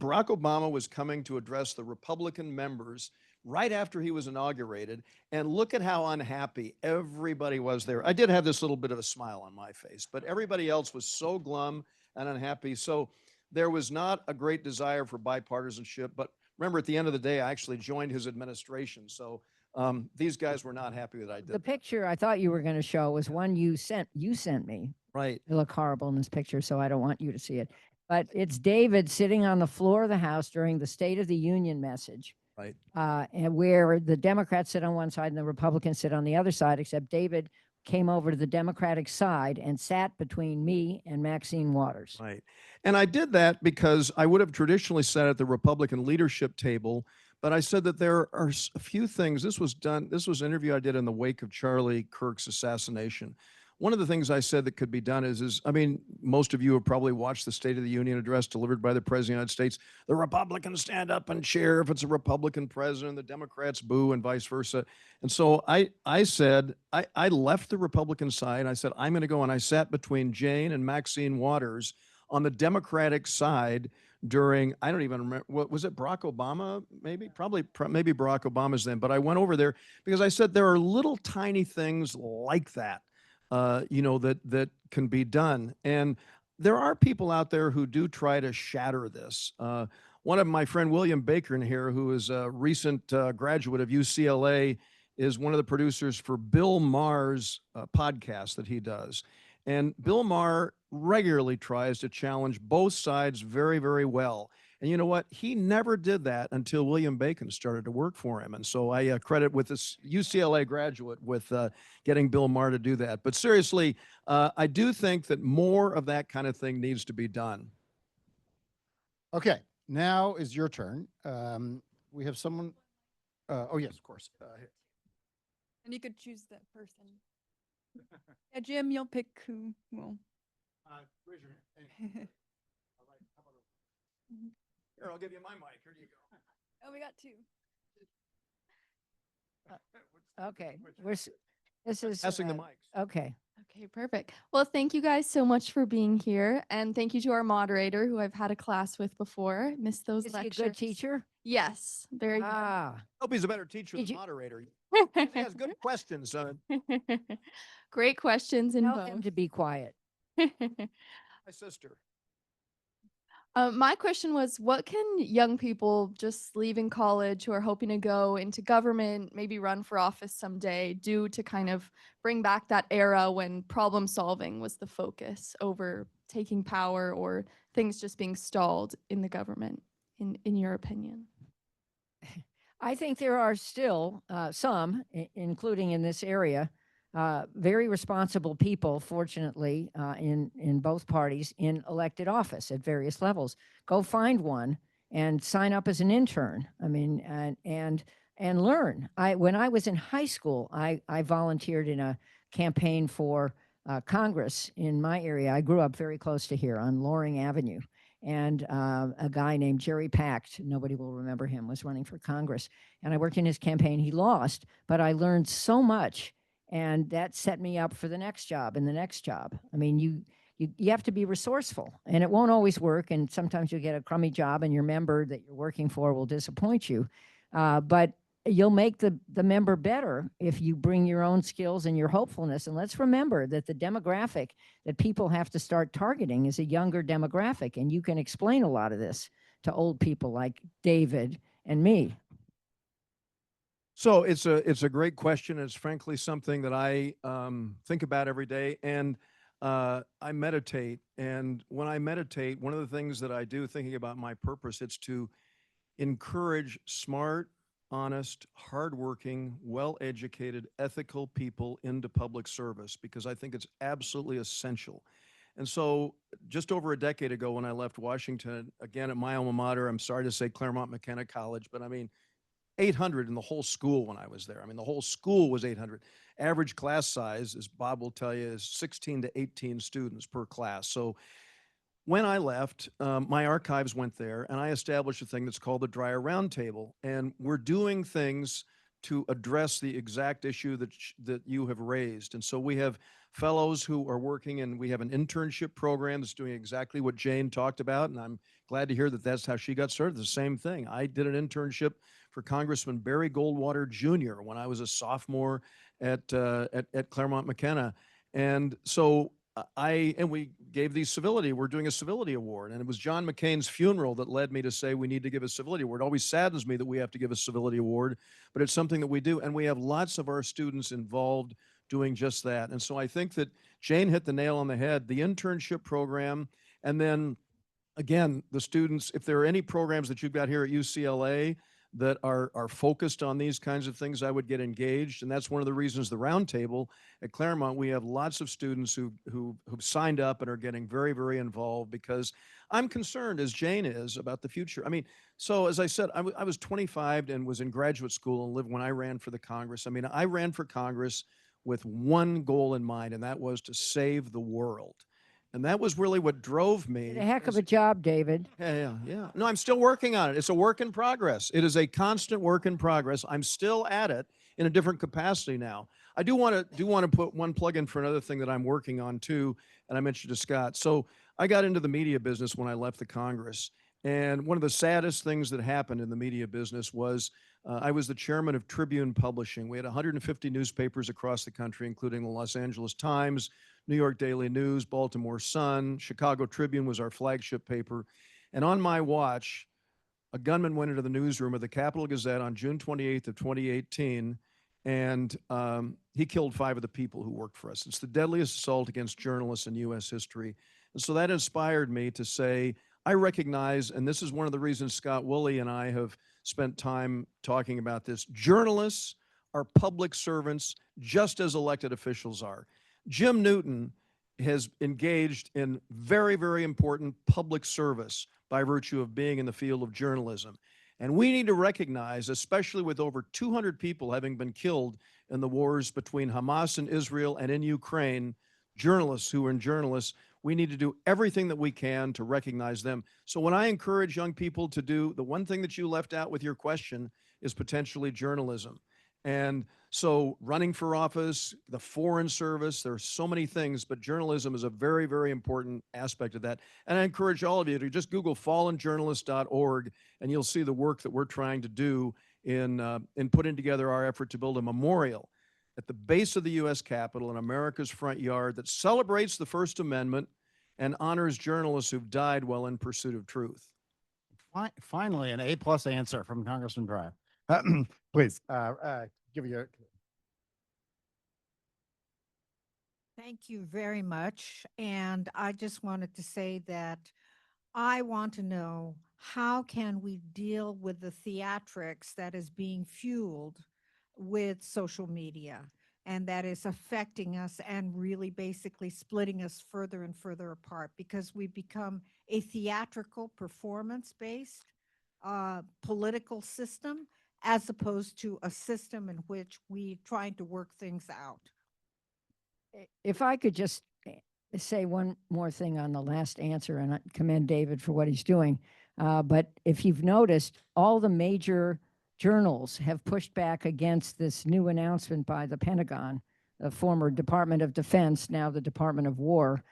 Barack Obama was coming to address the Republican members right after he was inaugurated. And look at how unhappy everybody was there. I did have this little bit of a smile on my face, but everybody else was so glum and unhappy. So there was not a great desire for bipartisanship. But remember, at the end of the day, I actually joined his administration. So these guys were not happy that I did. The picture I thought you were going to show was one you sent me. Right. You look horrible in this picture, so I don't want you to see it. But it's David sitting on the floor of the House during the State of the Union message. Right. And where the Democrats sit on one side and the Republicans sit on the other side, except David came over to the Democratic side and sat between me and Maxine Waters. Right. And I did that because I would have traditionally sat at the Republican leadership table, but I said that there are a few things. This was an interview I did in the wake of Charlie Kirk's assassination. One of the things I said that could be done is, I mean, most of you have probably watched the State of the Union address delivered by the President of the United States. The Republicans stand up and cheer if it's a Republican president, the Democrats boo, and vice versa. And so I said, I left the Republican side. I said, I'm going to go. And I sat between Jane and Maxine Waters on the Democratic side during, I don't even remember, what was it, Barack Obama? Maybe Barack Obama's then. But I went over there because I said, there are little tiny things like that. That can be done. And there are people out there who do try to shatter this. One of my friend, William Baker in here, who is a recent graduate of UCLA, is one of the producers for Bill Maher's podcast that he does. And Bill Maher regularly tries to challenge both sides very, very well. And you know what? He never did that until William Bacon started to work for him. And so I credit with this UCLA graduate with getting Bill Maher to do that. But seriously, I do think that more of that kind of thing needs to be done. Okay, now is your turn. We have someone. Oh, yes, of course. And you could choose that person. Yeah, Jim, you'll pick who will. Raise your hand. All right, how about Here, I'll give you my mic. Here you go. Oh, we got two. Okay, this is Passing the mics. Okay. Okay, perfect. Well, thank you guys so much for being here. And thank you to our moderator who I've had a class with before. Missed those Is he a lectures. good teacher? Yes, very good. Ah, Hope he's a better teacher Did than you- moderator. He has good questions. Great questions in Tell him both. to be quiet. My sister. My question was, what can young people just leaving college who are hoping to go into government, maybe run for office someday, do to kind of bring back that era when problem solving was the focus over taking power or things just being stalled in the government, in your opinion? I think there are still some, including in this area, very responsible people, fortunately, in both parties in elected office at various levels. Go find one and sign up as an intern. I mean, and learn. When I was in high school, I volunteered in a campaign for Congress in my area. I grew up very close to here on Loring Avenue. And a guy named Jerry Pact, nobody will remember him, was running for Congress. And I worked in his campaign. He lost, but I learned so much. And that set me up for the next job and the next job. I mean, you have to be resourceful, and it won't always work. And sometimes you'll get a crummy job and your member that you're working for will disappoint you. But you'll make the member better if you bring your own skills and your hopefulness. And let's remember that the demographic that people have to start targeting is a younger demographic. And you can explain a lot of this to old people like David and me. So it's a great question. It's frankly something that I think about every day, and I meditate. And when I meditate, one of the things that I do, thinking about my purpose, it's to encourage smart, honest, hardworking, well-educated, ethical people into public service, because I think it's absolutely essential. And so just over a decade ago, when I left Washington, again at my alma mater, I'm sorry to say Claremont McKenna College, but I mean, 800 in the whole school when I was there. I mean, the whole school was 800. Average class size, as Bob will tell you, is 16 to 18 students per class. So when I left, my archives went there, and I established a thing that's called the Dreier Roundtable. And we're doing things to address the exact issue that you have raised. And so we have fellows who are working, and we have an internship program that's doing exactly what Jane talked about. And I'm glad to hear that that's how she got started. The same thing. I did an internship for Congressman Barry Goldwater Jr. when I was a sophomore at Claremont McKenna. And so we gave these civility, we're doing a civility award. And it was John McCain's funeral that led me to say we need to give a civility award. It always saddens me that we have to give a civility award, but it's something that we do. And we have lots of our students involved doing just that. And so I think that Jane hit the nail on the head, the internship program. And then again, the students, if there are any programs that you've got here at UCLA that are focused on these kinds of things, I would get engaged. And that's one of the reasons the roundtable at Claremont, we have lots of students who've signed up and are getting very, very involved, because I'm concerned, as Jane is, about the future. I mean, so as I said, I was 25 and was in graduate school and lived when I ran for the Congress. I mean, I ran for Congress with one goal in mind, and that was to save the world. And that was really what drove me. Did a heck of a job, David. Yeah. No, I'm still working on it. It's a work in progress. It is a constant work in progress. I'm still at it in a different capacity now. I do want to put one plug in for another thing that I'm working on too, and I mentioned to Scott. So I got into the media business when I left the Congress. And one of the saddest things that happened in the media business was I was the chairman of Tribune Publishing. We had 150 newspapers across the country, including the Los Angeles Times, New York Daily News, Baltimore Sun, Chicago Tribune was our flagship paper. And on my watch, a gunman went into the newsroom of the Capital Gazette on June 28th of 2018, and he killed 5 of the people who worked for us. It's the deadliest assault against journalists in U.S. history. And so that inspired me to say, I recognize, and this is one of the reasons Scott Woolley and I have spent time talking about this, journalists are public servants just as elected officials are. Jim Newton has engaged in very, very important public service by virtue of being in the field of journalism. And we need to recognize, especially with over 200 people having been killed in the wars between Hamas and Israel and in Ukraine, journalists who are journalists, we need to do everything that we can to recognize them. So when I encourage young people to do, the one thing that you left out with your question is potentially journalism. And so running for office, the foreign service, there are so many things, but journalism is a very, very important aspect of that. And I encourage all of you to just Google fallenjournalist.org, and you'll see the work that we're trying to do in putting together our effort to build a memorial at the base of the U.S. Capitol in America's front yard that celebrates the First Amendment and honors journalists who've died while in pursuit of truth. Finally, an A+ answer from Congressman Dreier. Please, give your. Thank you very much. And I just wanted to say that I want to know, how can we deal with the theatrics that is being fueled with social media and that is affecting us and really basically splitting us further and further apart, because we've become a theatrical performance-based political system as opposed to a system in which we trying to work things out. If I could just say one more thing on the last answer, and I commend David for what he's doing. But if you've noticed, all the major journals have pushed back against this new announcement by the Pentagon, the former Department of Defense, now the Department of War,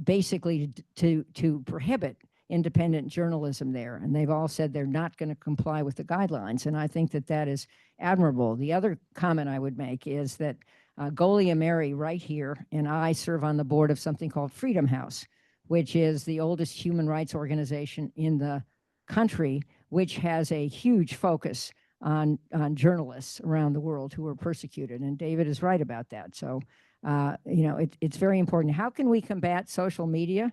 basically to prohibit independent journalism there. And they've all said they're not going to comply with the guidelines. And I think that that is admirable. The other comment I would make is that Golia Mary right here and I serve on the board of something called Freedom House, which is the oldest human rights organization in the country, which has a huge focus on journalists around the world who are persecuted. And David is right about that. So, it's very important. How can we combat social media?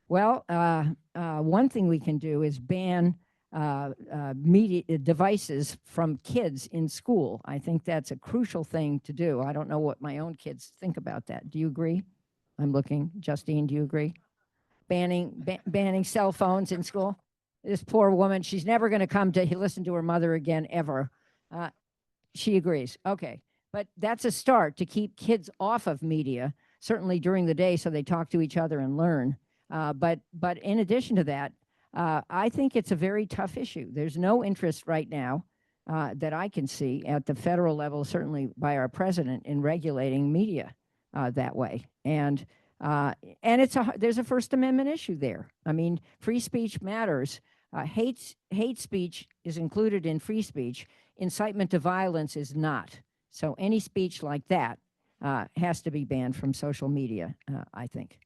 Well, one thing we can do is ban media devices from kids in school. I think that's a crucial thing to do. I don't know what my own kids think about that. Do you agree? I'm looking. Justine, do you agree? Banning cell phones in school? This poor woman, she's never going to come to listen to her mother again, ever. She agrees. Okay. But that's a start to keep kids off of media, certainly during the day, so they talk to each other and learn. But in addition to that, I think it's a very tough issue. There's no interest right now that I can see at the federal level, certainly by our president, in regulating media that way. And there's a First Amendment issue there. I mean, free speech matters. Hate speech is included in free speech. Incitement to violence is not. So any speech like that has to be banned from social media, I think.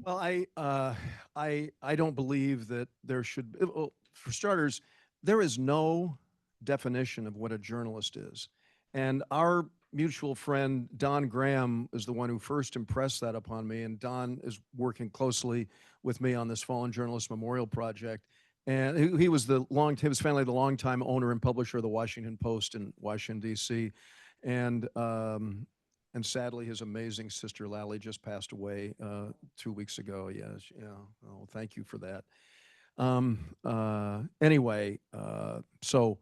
Well, I don't believe that there should. Well, for starters, there is no definition of what a journalist is, and our mutual friend Don Graham is the one who first impressed that upon me. And Don is working closely with me on this Fallen Journalist Memorial Project. And he was his family, the longtime owner and publisher of the Washington Post in Washington D.C. And sadly, his amazing sister Lally just passed away 2 weeks ago. Yes, yeah. Oh, thank you for that. Anyway, so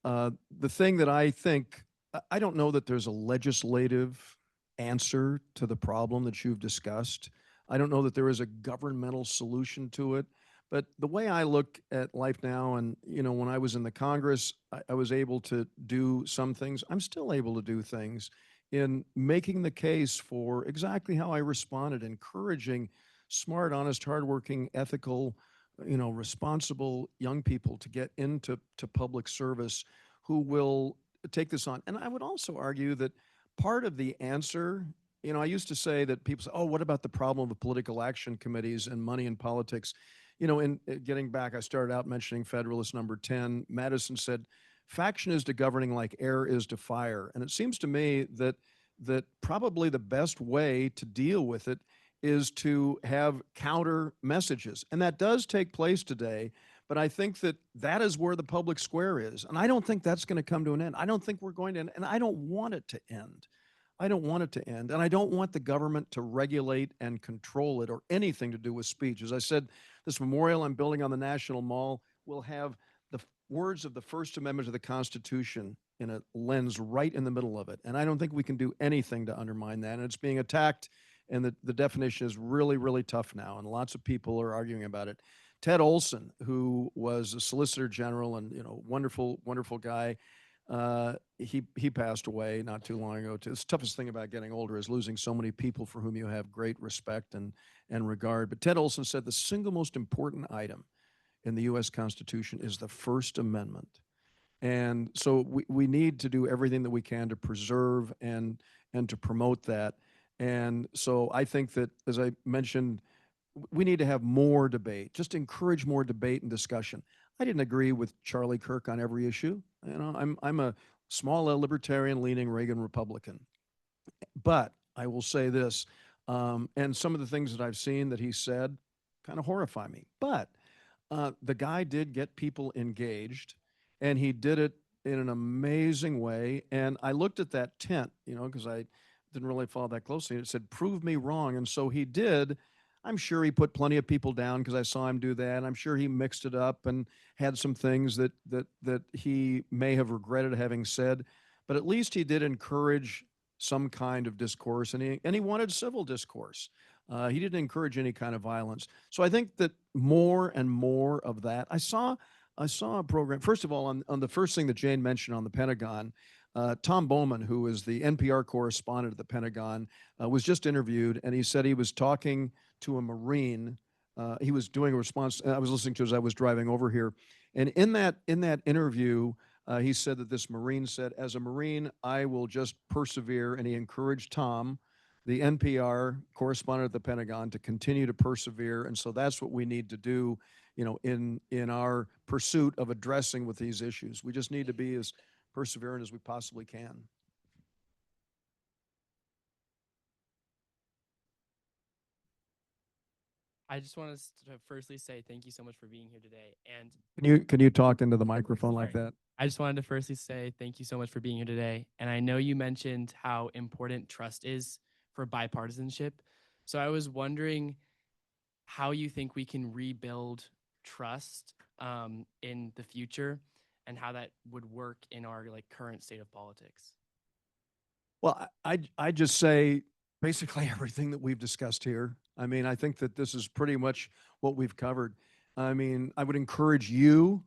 the thing that I think, I don't know that there's a legislative answer to the problem that you've discussed. I don't know that there is a governmental solution to it. But the way I look at life now, and when I was in the Congress, I was able to do some things. I'm still able to do things in making the case for exactly how I responded, encouraging smart, honest, hardworking, ethical, responsible young people to get into public service who will take this on. And I would also argue that part of the answer, I used to say that people say, oh, what about the problem of political action committees and money in politics? In getting back, I started out mentioning Federalist number 10. Madison said, faction is to governing like air is to fire. And it seems to me that probably the best way to deal with it is to have counter messages. And that does take place today. But I think that is where the public square is. And I don't think that's going to come to an end. I don't think we're going to end. And I don't want it to end. I don't want it to end. And I don't want the government to regulate and control it or anything to do with speech. As I said, this memorial I'm building on the National Mall will have the words of the First Amendment of the Constitution in a lens right in the middle of it. And I don't think we can do anything to undermine that. And it's being attacked. And the definition is really, really tough now. And lots of people are arguing about it. Ted Olson, who was a Solicitor General and wonderful, wonderful guy, he passed away not too long ago. Too. The toughest thing about getting older is losing so many people for whom you have great respect and regard. But Ted Olson said the single most important item in the U.S. Constitution is the First Amendment. And so we need to do everything that we can to preserve and to promote that. And so I think that, as I mentioned, we need to have more debate, just encourage more debate and discussion. I didn't agree with Charlie Kirk on every issue. You know, I'm a small L libertarian leaning Reagan Republican. But I will say this, and some of the things that I've seen that he said kind of horrify me. But the guy did get people engaged, and he did it in an amazing way. And I looked at that tent, you know, because I didn't really follow that closely. It said, "Prove me wrong," and so he did. I'm sure he put plenty of people down because I saw him do that. I'm sure he mixed it up and had some things that he may have regretted having said, but at least he did encourage some kind of discourse, and he wanted civil discourse. He didn't encourage any kind of violence. So I think that more and more of that. I saw a program. First of all, on the first thing that Jane mentioned on the Pentagon, Tom Bowman, who is the NPR correspondent at the Pentagon, was just interviewed, and he said he was talking to a Marine. He was doing a response. I was listening to as I was driving over here, and in that interview, he said that this Marine said, "As a Marine, I will just persevere," and he encouraged Tom, the NPR correspondent at the Pentagon, to continue to persevere. And so that's what we need to do, you know, in our pursuit of addressing with these issues. We just need to be as perseverant as we possibly can. I just want to firstly say thank you so much for being here today. And Can you talk into the microphone like Sorry. that? I just wanted to firstly say thank you so much for being here today. And I know you mentioned how important trust is for bipartisanship. So I was wondering how you think we can rebuild trust in the future, and how that would work in our current state of politics. Well, I just say basically everything that we've discussed here. I mean, I think that this is pretty much what we've covered. I mean, I would encourage you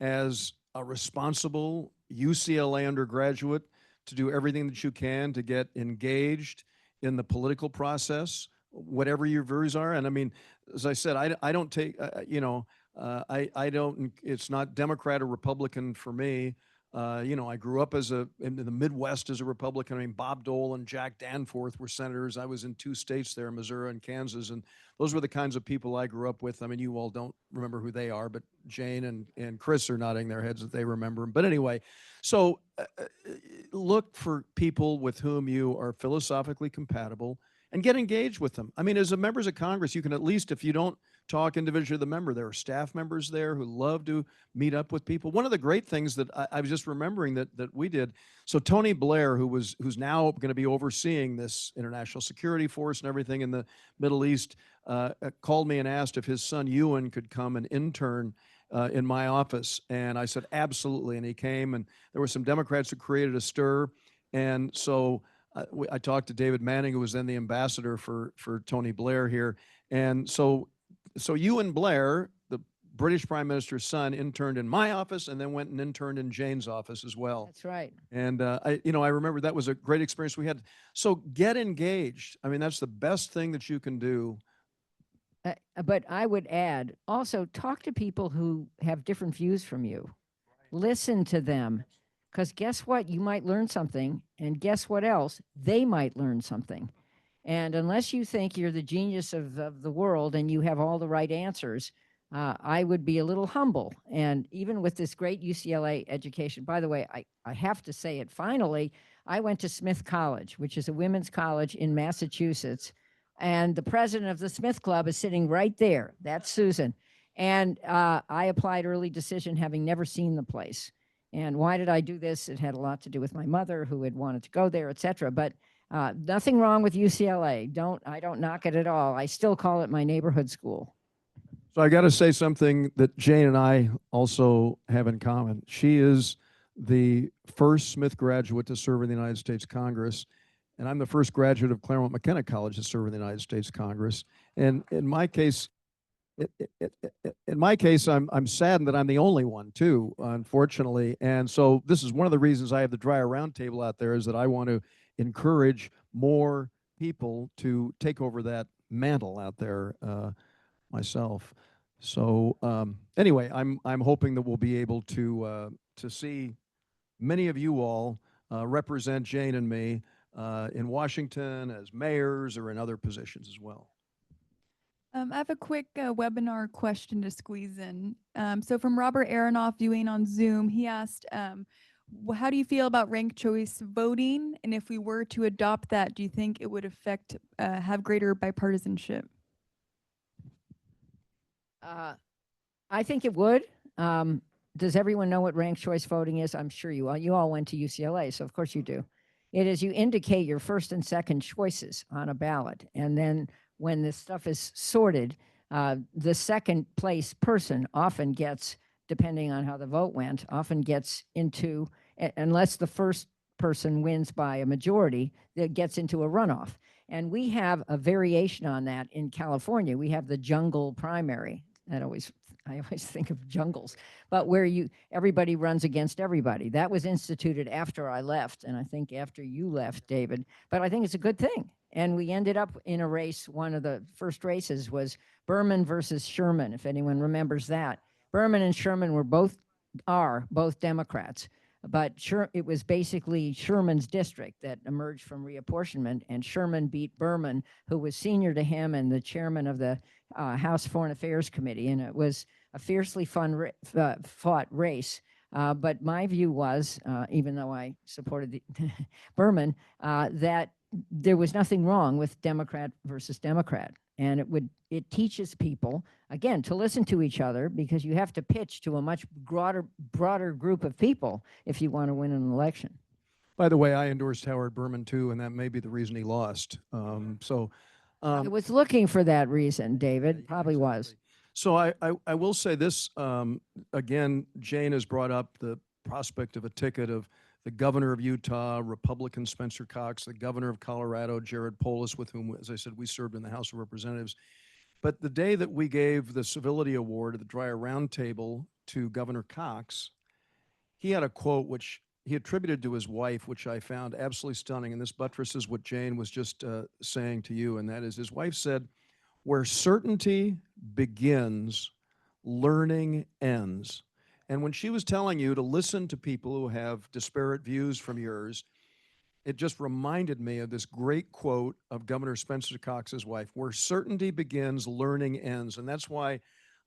as a responsible UCLA undergraduate to do everything that you can to get engaged in the political process, whatever your views are. And I mean, as I said, I don't take, you know, I don't, it's not Democrat or Republican for me. You know, I grew up in the Midwest as a Republican. I mean, Bob Dole and Jack Danforth were senators. I was in 2 states there, Missouri and Kansas, and those were the kinds of people I grew up with. I mean, you all don't remember who they are, but Jane and Chris are nodding their heads that they remember them. But anyway, so look for people with whom you are philosophically compatible and get engaged with them. I mean, as a members of Congress, you can at least, if you don't talk individually to the member, there are staff members there who love to meet up with people. One of the great things that I was just remembering that we did. So Tony Blair, who's now going to be overseeing this international security force and everything in the Middle East, called me and asked if his son Ewan could come and intern in my office. And I said, absolutely. And he came, and there were some Democrats who created a stir. And so I talked to David Manning, who was then the ambassador for Tony Blair here. And so Ewan Blair, the British Prime Minister's son, interned in my office and then went and interned in Jane's office as well. That's right. And I remember that was a great experience we had. So get engaged. I mean, that's the best thing that you can do. But I would add, also talk to people who have different views from you. Listen to them, because guess what? You might learn something, and guess what else? They might learn something. And unless you think you're the genius of the world and you have all the right answers, I would be a little humble. And even with this great UCLA education, by the way, I have to say it finally, I went to Smith College, which is a women's college in Massachusetts. And the president of the Smith Club is sitting right there. That's Susan. And I applied early decision, having never seen the place. And why did I do this? It had a lot to do with my mother, who had wanted to go there, et cetera. But nothing wrong with UCLA. I don't knock it at all. I still call it my neighborhood school. So I got to say something that Jane and I also have in common. She is the first Smith graduate to serve in the United States Congress, and I'm the first graduate of Claremont McKenna College to serve in the United States Congress. And in my case, I'm saddened that I'm the only one too, unfortunately. And so this is one of the reasons I have the Dreier Roundtable out there, is that I want to encourage more people to take over that mantle out there myself. So anyway, I'm hoping that we'll be able to see many of you all represent Jane and me in Washington as mayors or in other positions as well. I have a quick webinar question to squeeze in. So from Robert Aronoff viewing on Zoom, he asked, how do you feel about ranked choice voting? And if we were to adopt that, do you think it would affect, have greater bipartisanship? I think it would. Does everyone know what ranked choice voting is? I'm sure you all went to UCLA, so of course you do. It is you indicate your first and second choices on a ballot, and then when this stuff is sorted, the second place person often gets, depending on how the vote went, often gets into, unless the first person wins by a majority, that gets into a runoff. And we have a variation on that in California. We have the jungle primary. I always think of jungles, but where everybody runs against everybody. That was instituted after I left, and I think after you left, David. But I think it's a good thing. And we ended up in a race. One of the first races was Berman versus Sherman, if anyone remembers that. Berman and Sherman are both Democrats, but it was basically Sherman's district that emerged from reapportionment, and Sherman beat Berman, who was senior to him and the chairman of the House Foreign Affairs Committee, and it was a fiercely fought race. But my view was, even though I supported Berman, that there was nothing wrong with Democrat versus Democrat. And it teaches people, again, to listen to each other, because you have to pitch to a much broader group of people if you want to win an election. By the way, I endorsed Howard Berman too, and that may be the reason he lost. I was looking for that reason, David. Probably was. So I will say this, again, Jane has brought up the prospect of a ticket of the governor of Utah, Republican Spencer Cox, the governor of Colorado, Jared Polis, with whom, as I said, we served in the House of Representatives. But the day that we gave the Civility Award at the Dreier Roundtable to Governor Cox, he had a quote which he attributed to his wife, which I found absolutely stunning. And this buttresses what Jane was just saying to you, and that is his wife said, "Where certainty begins, learning ends." And when she was telling you to listen to people who have disparate views from yours, it just reminded me of this great quote of Governor Spencer Cox's wife, "Where certainty begins, learning ends." And that's why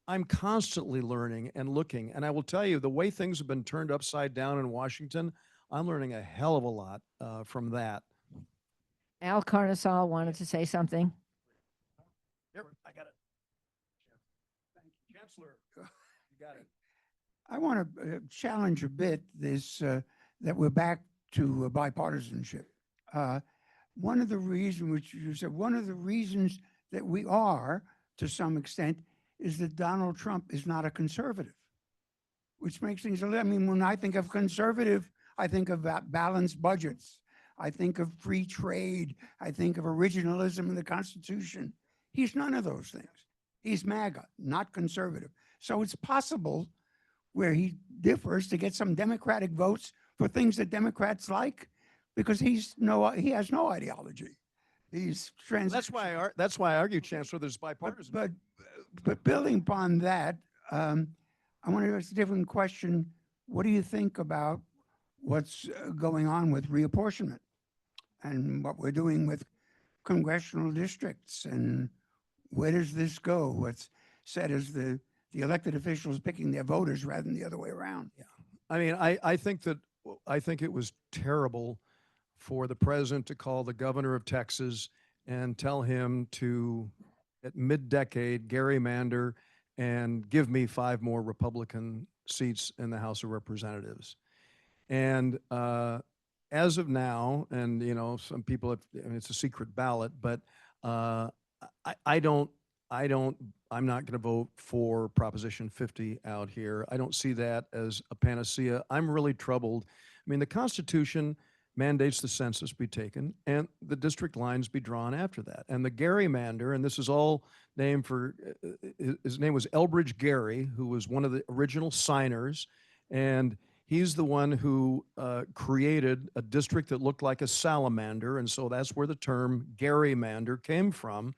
I'm constantly learning and looking. And I will tell you, the way things have been turned upside down in Washington, I'm learning a hell of a lot from that. Al Carnesal wanted to say something. Yep, I got it. Thank you, Chancellor. You got it. I want to challenge a bit this, that we're back to bipartisanship. One of the reasons, which you said, one of the reasons that we are, to some extent, is that Donald Trump is not a conservative, which makes things a little, I mean, when I think of conservative, I think of balanced budgets. I think of free trade. I think of originalism in the Constitution. He's none of those things. He's MAGA, not conservative. So it's possible where he differs to get some Democratic votes for things that Democrats like, because he has no ideology. He's That's why I argue, Chancellor, there's bipartisan. But building upon that, I want to ask a different question. What do you think about what's going on with reapportionment and what we're doing with congressional districts, and where does this go? What's said is the elected officials picking their voters rather than the other way around. Yeah, I mean, I think it was terrible for the president to call the governor of Texas and tell him to, at mid-decade, gerrymander and give me 5 more Republican seats in the House of Representatives. And as of now, and you know, some people have, I mean, it's a secret ballot, but I'm not going to vote for Proposition 50 out here. I don't see that as a panacea. I'm really troubled. I mean, the Constitution mandates the census be taken and the district lines be drawn after that. And the gerrymander, and this is all named for, his name was Elbridge Gerry, who was one of the original signers. And he's the one who created a district that looked like a salamander. And so that's where the term gerrymander came from.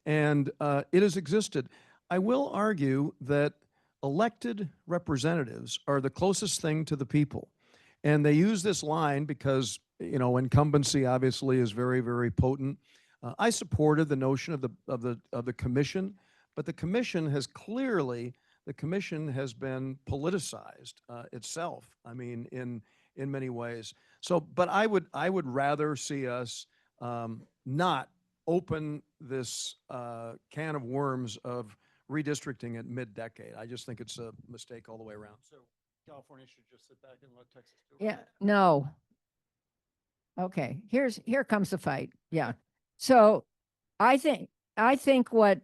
And it has existed. I will argue that elected representatives are the closest thing to the people. And they use this line because, you know, incumbency obviously is very, very potent. I supported the notion of the commission, but the commission has clearly, the commission has been politicized itself. I mean, in many ways. So, but I would rather see us not open this can of worms of redistricting at mid-decade. I just think it's a mistake all the way around. So California should just sit back and let Texas do it. Yeah, no. Okay, here comes the fight. Yeah. So I think what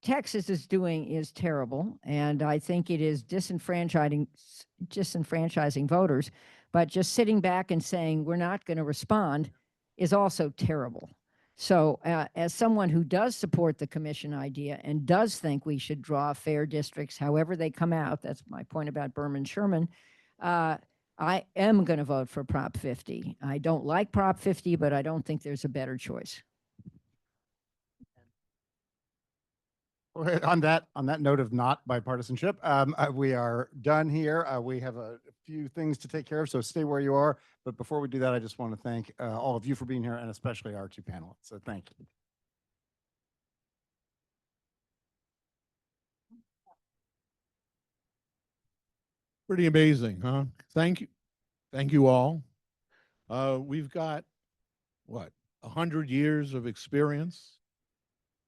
Texas is doing is terrible, and I think it is disenfranchising voters, but just sitting back and saying we're not going to respond is also terrible. So as someone who does support the commission idea and does think we should draw fair districts, however they come out, that's my point about Berman Sherman, I am going to vote for Prop 50. I don't like Prop 50, but I don't think there's a better choice. Well, on that note of not bipartisanship, we are done here. We have a few things to take care of, so stay where you are. But before we do that, I just want to thank all of you for being here, and especially our two panelists. So thank you. Pretty amazing, huh? Thank you. Thank you all. We've got, what, 100 years of experience?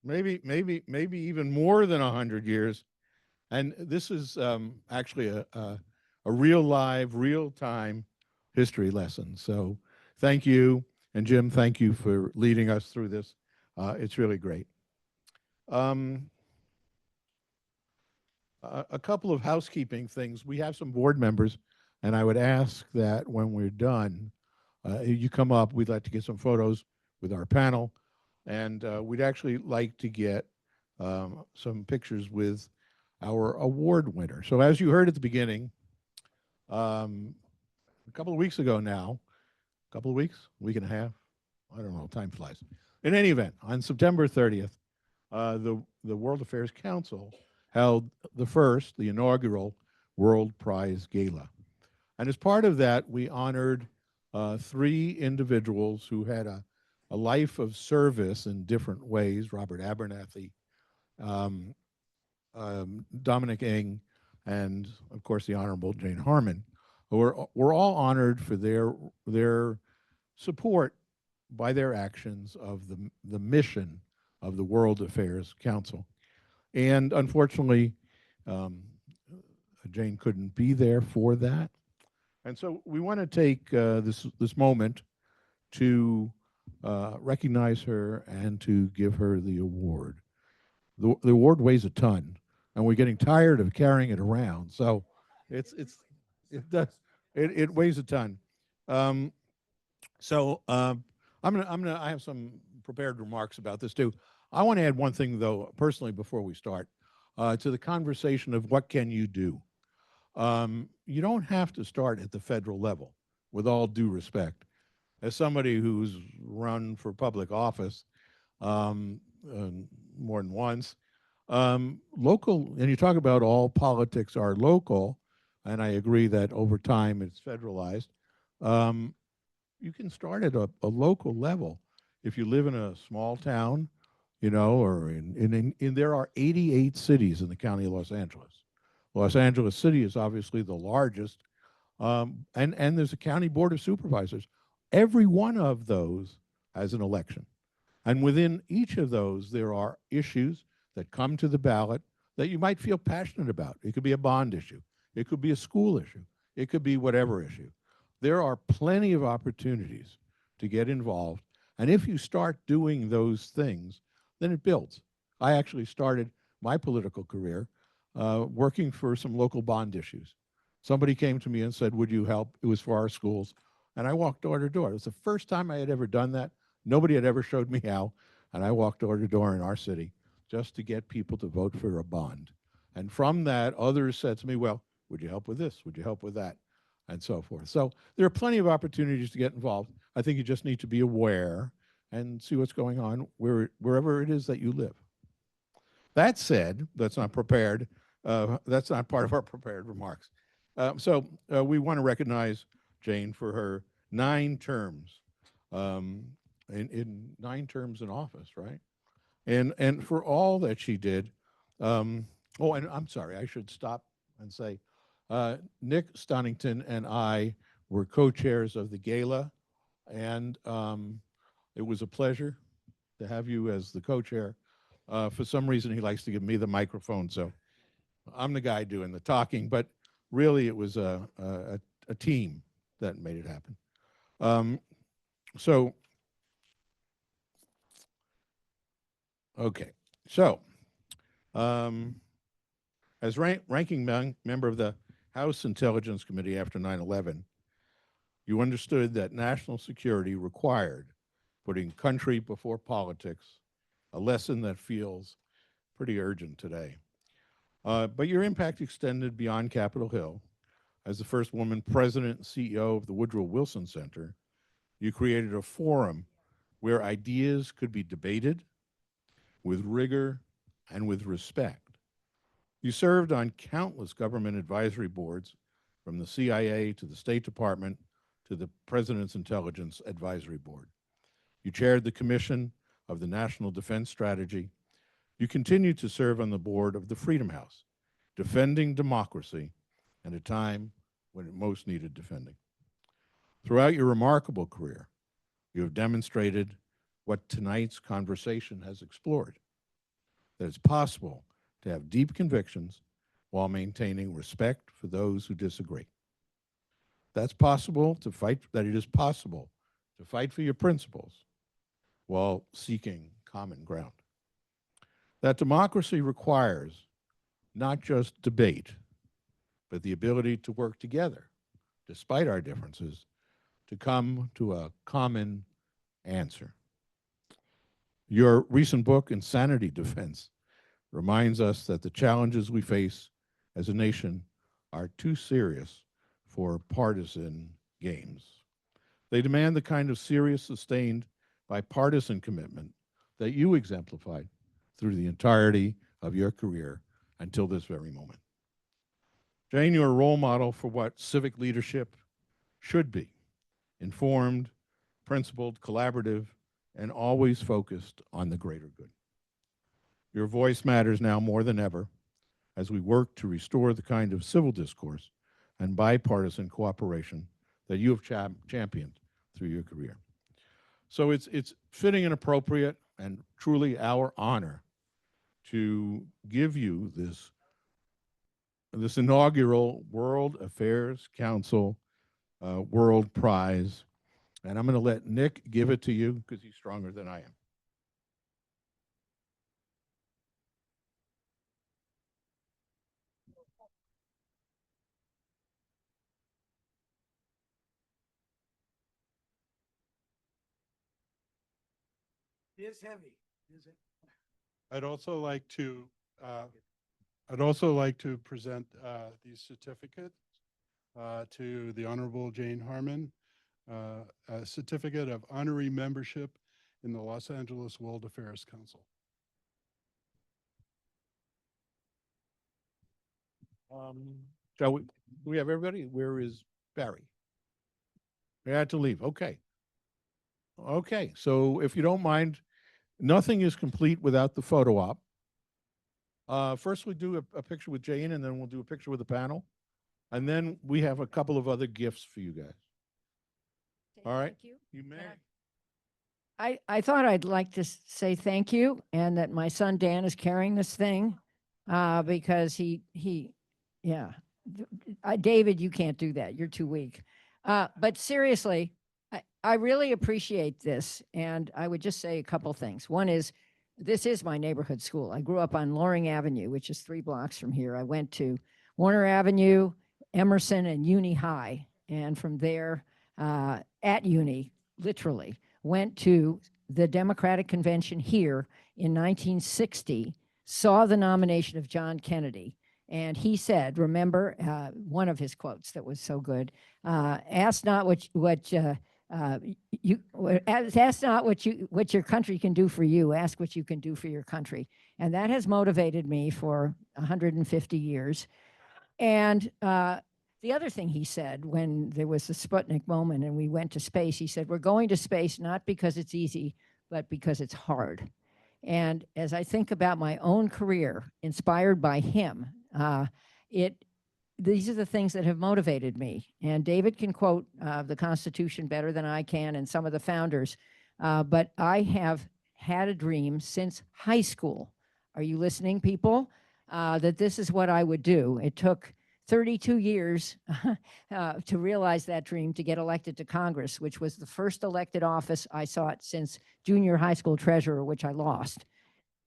Maybe even more than 100 years. And this is actually a real live, real time history lesson. So thank you. And Jim, thank you for leading us through this. It's really great. A couple of housekeeping things. We have some board members, and I would ask that when we're done, you come up. We'd like to get some photos with our panel, and we'd actually like to get some pictures with our award winner. So as you heard at the beginning, a couple of weeks ago now, a couple of weeks, week and a half, I don't know, time flies. In any event, on September 30th, the World Affairs Council held the inaugural World Prize Gala. And as part of that, we honored 3 individuals who had a life of service in different ways: Robert Abernathy, Dominic Ng, and of course the Honorable Jane Harman, who were all honored for their support by their actions of the mission of the World Affairs Council. And unfortunately, Jane couldn't be there for that. And so we want to take this moment to recognize her and to give her the award. The award weighs a ton, and we're getting tired of carrying it around. So it weighs a ton. I have some prepared remarks about this too. I want to add one thing though, personally, before we start, to the conversation of what can you do. You don't have to start at the federal level, with all due respect. As somebody who's run for public office more than once, local, and you talk about all politics are local, and I agree that over time it's federalized. You can start at a local level. If you live in a small town, you know, or there are 88 cities in the county of Los Angeles. Los Angeles City is obviously the largest, and there's a county board of supervisors. Every one of those has an election. And within each of those, there are issues that come to the ballot that you might feel passionate about. It could be a bond issue. It could be a school issue. It could be whatever issue. There are plenty of opportunities to get involved. And if you start doing those things, then it builds. I actually started my political career working for some local bond issues. Somebody came to me and said, would you help? It was for our schools. And I walked door to door. It was the first time I had ever done that. Nobody had ever showed me how. And I walked door to door in our city just to get people to vote for a bond. And from that, others said to me, well, would you help with this? Would you help with that? And so forth. So there are plenty of opportunities to get involved. I think you just need to be aware and see what's going on wherever it is that you live. That said, that's not prepared. That's not part of our prepared remarks. We want to recognize Jane for her 9 terms, in 9 terms in office, right? And for all that she did. Oh, and I'm sorry, I should stop and say, Nick Stonington and I were co-chairs of the gala, and it was a pleasure to have you as the co-chair. For some reason, he likes to give me the microphone, so I'm the guy doing the talking, but really it was a team that made it happen. Okay, so as ranking member of the House Intelligence Committee after 9/11, you understood that national security required putting country before politics, a lesson that feels pretty urgent today. But your impact extended beyond Capitol Hill. As the first woman president and CEO of the Woodrow Wilson Center, you created a forum where ideas could be debated with rigor and with respect. You served on countless government advisory boards, from the CIA to the State Department to the President's Intelligence Advisory Board. You chaired the Commission of the National Defense Strategy. You continued to serve on the board of the Freedom House, defending democracy at a time when it most needed defending. Throughout your remarkable career, you have demonstrated what tonight's conversation has explored, that it's possible to have deep convictions while maintaining respect for those who disagree. That it is possible to fight for your principles while seeking common ground. That democracy requires not just debate, but the ability to work together, despite our differences, to come to a common answer. Your recent book, Insanity Defense, reminds us that the challenges we face as a nation are too serious for partisan games. They demand the kind of serious, sustained, bipartisan commitment that you exemplified through the entirety of your career until this very moment. Jane, you're a role model for what civic leadership should be: informed, principled, collaborative, and always focused on the greater good. Your voice matters now more than ever as we work to restore the kind of civil discourse and bipartisan cooperation that you have championed through your career. So it's fitting and appropriate and truly our honor to give you this inaugural World Affairs Council World Prize. And I'm going to let Nick give it to you because he's stronger than I am. It is heavy, is it? I'd also like to present these certificates to the Honorable Jane Harman, a certificate of honorary membership in the Los Angeles World Affairs Council. Shall we have everybody? Where is Barry? We had to leave. Okay. Okay, so if you don't mind, nothing is complete without the photo op. First, we do a picture with Jane, and then we'll do a picture with the panel. And then we have a couple of other gifts for you guys. All right? Thank you. You may. I thought I'd like to say thank you, and that my son Dan is carrying this thing because yeah. David, you can't do that. You're too weak. But seriously, I really appreciate this. And I would just say a couple things. One is, this is my neighborhood school. I grew up on Loring Avenue, which is 3 blocks from here. I went to Warner Avenue, Emerson, and Uni High. And from there, at Uni, literally, went to the Democratic Convention here in 1960, saw the nomination of John Kennedy. And he said, remember, one of his quotes that was so good, ask not what your country can do for you, ask what you can do for your country. And that has motivated me for 150 years. And the other thing he said when there was the Sputnik moment and we went to space, he said, we're going to space not because it's easy, but because it's hard. And as I think about my own career, inspired by him, these are the things that have motivated me. And David can quote the Constitution better than I can and some of the founders, but I have had a dream since high school. Are you listening, people? That this is what I would do. It took 32 years to realize that dream, to get elected to Congress, which was the first elected office I sought since junior high school treasurer, which I lost.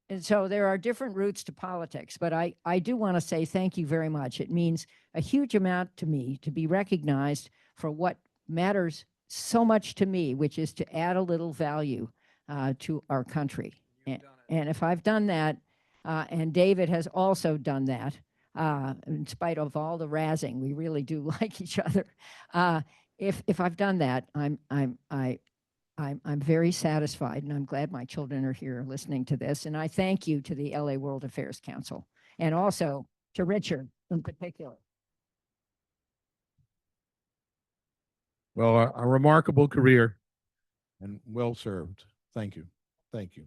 And so there are different routes to politics, but I do want to say thank you very much. It means a huge amount to me to be recognized for what matters so much to me, which is to add a little value to our country. And if I've done that, and David has also done that, in spite of all the razzing, we really do like each other. If I've done that, I'm very satisfied, and I'm glad my children are here listening to this. And I thank you to the LA World Affairs Council, and also to Richard in particular. Well, a remarkable career and well served. Thank you. Thank you.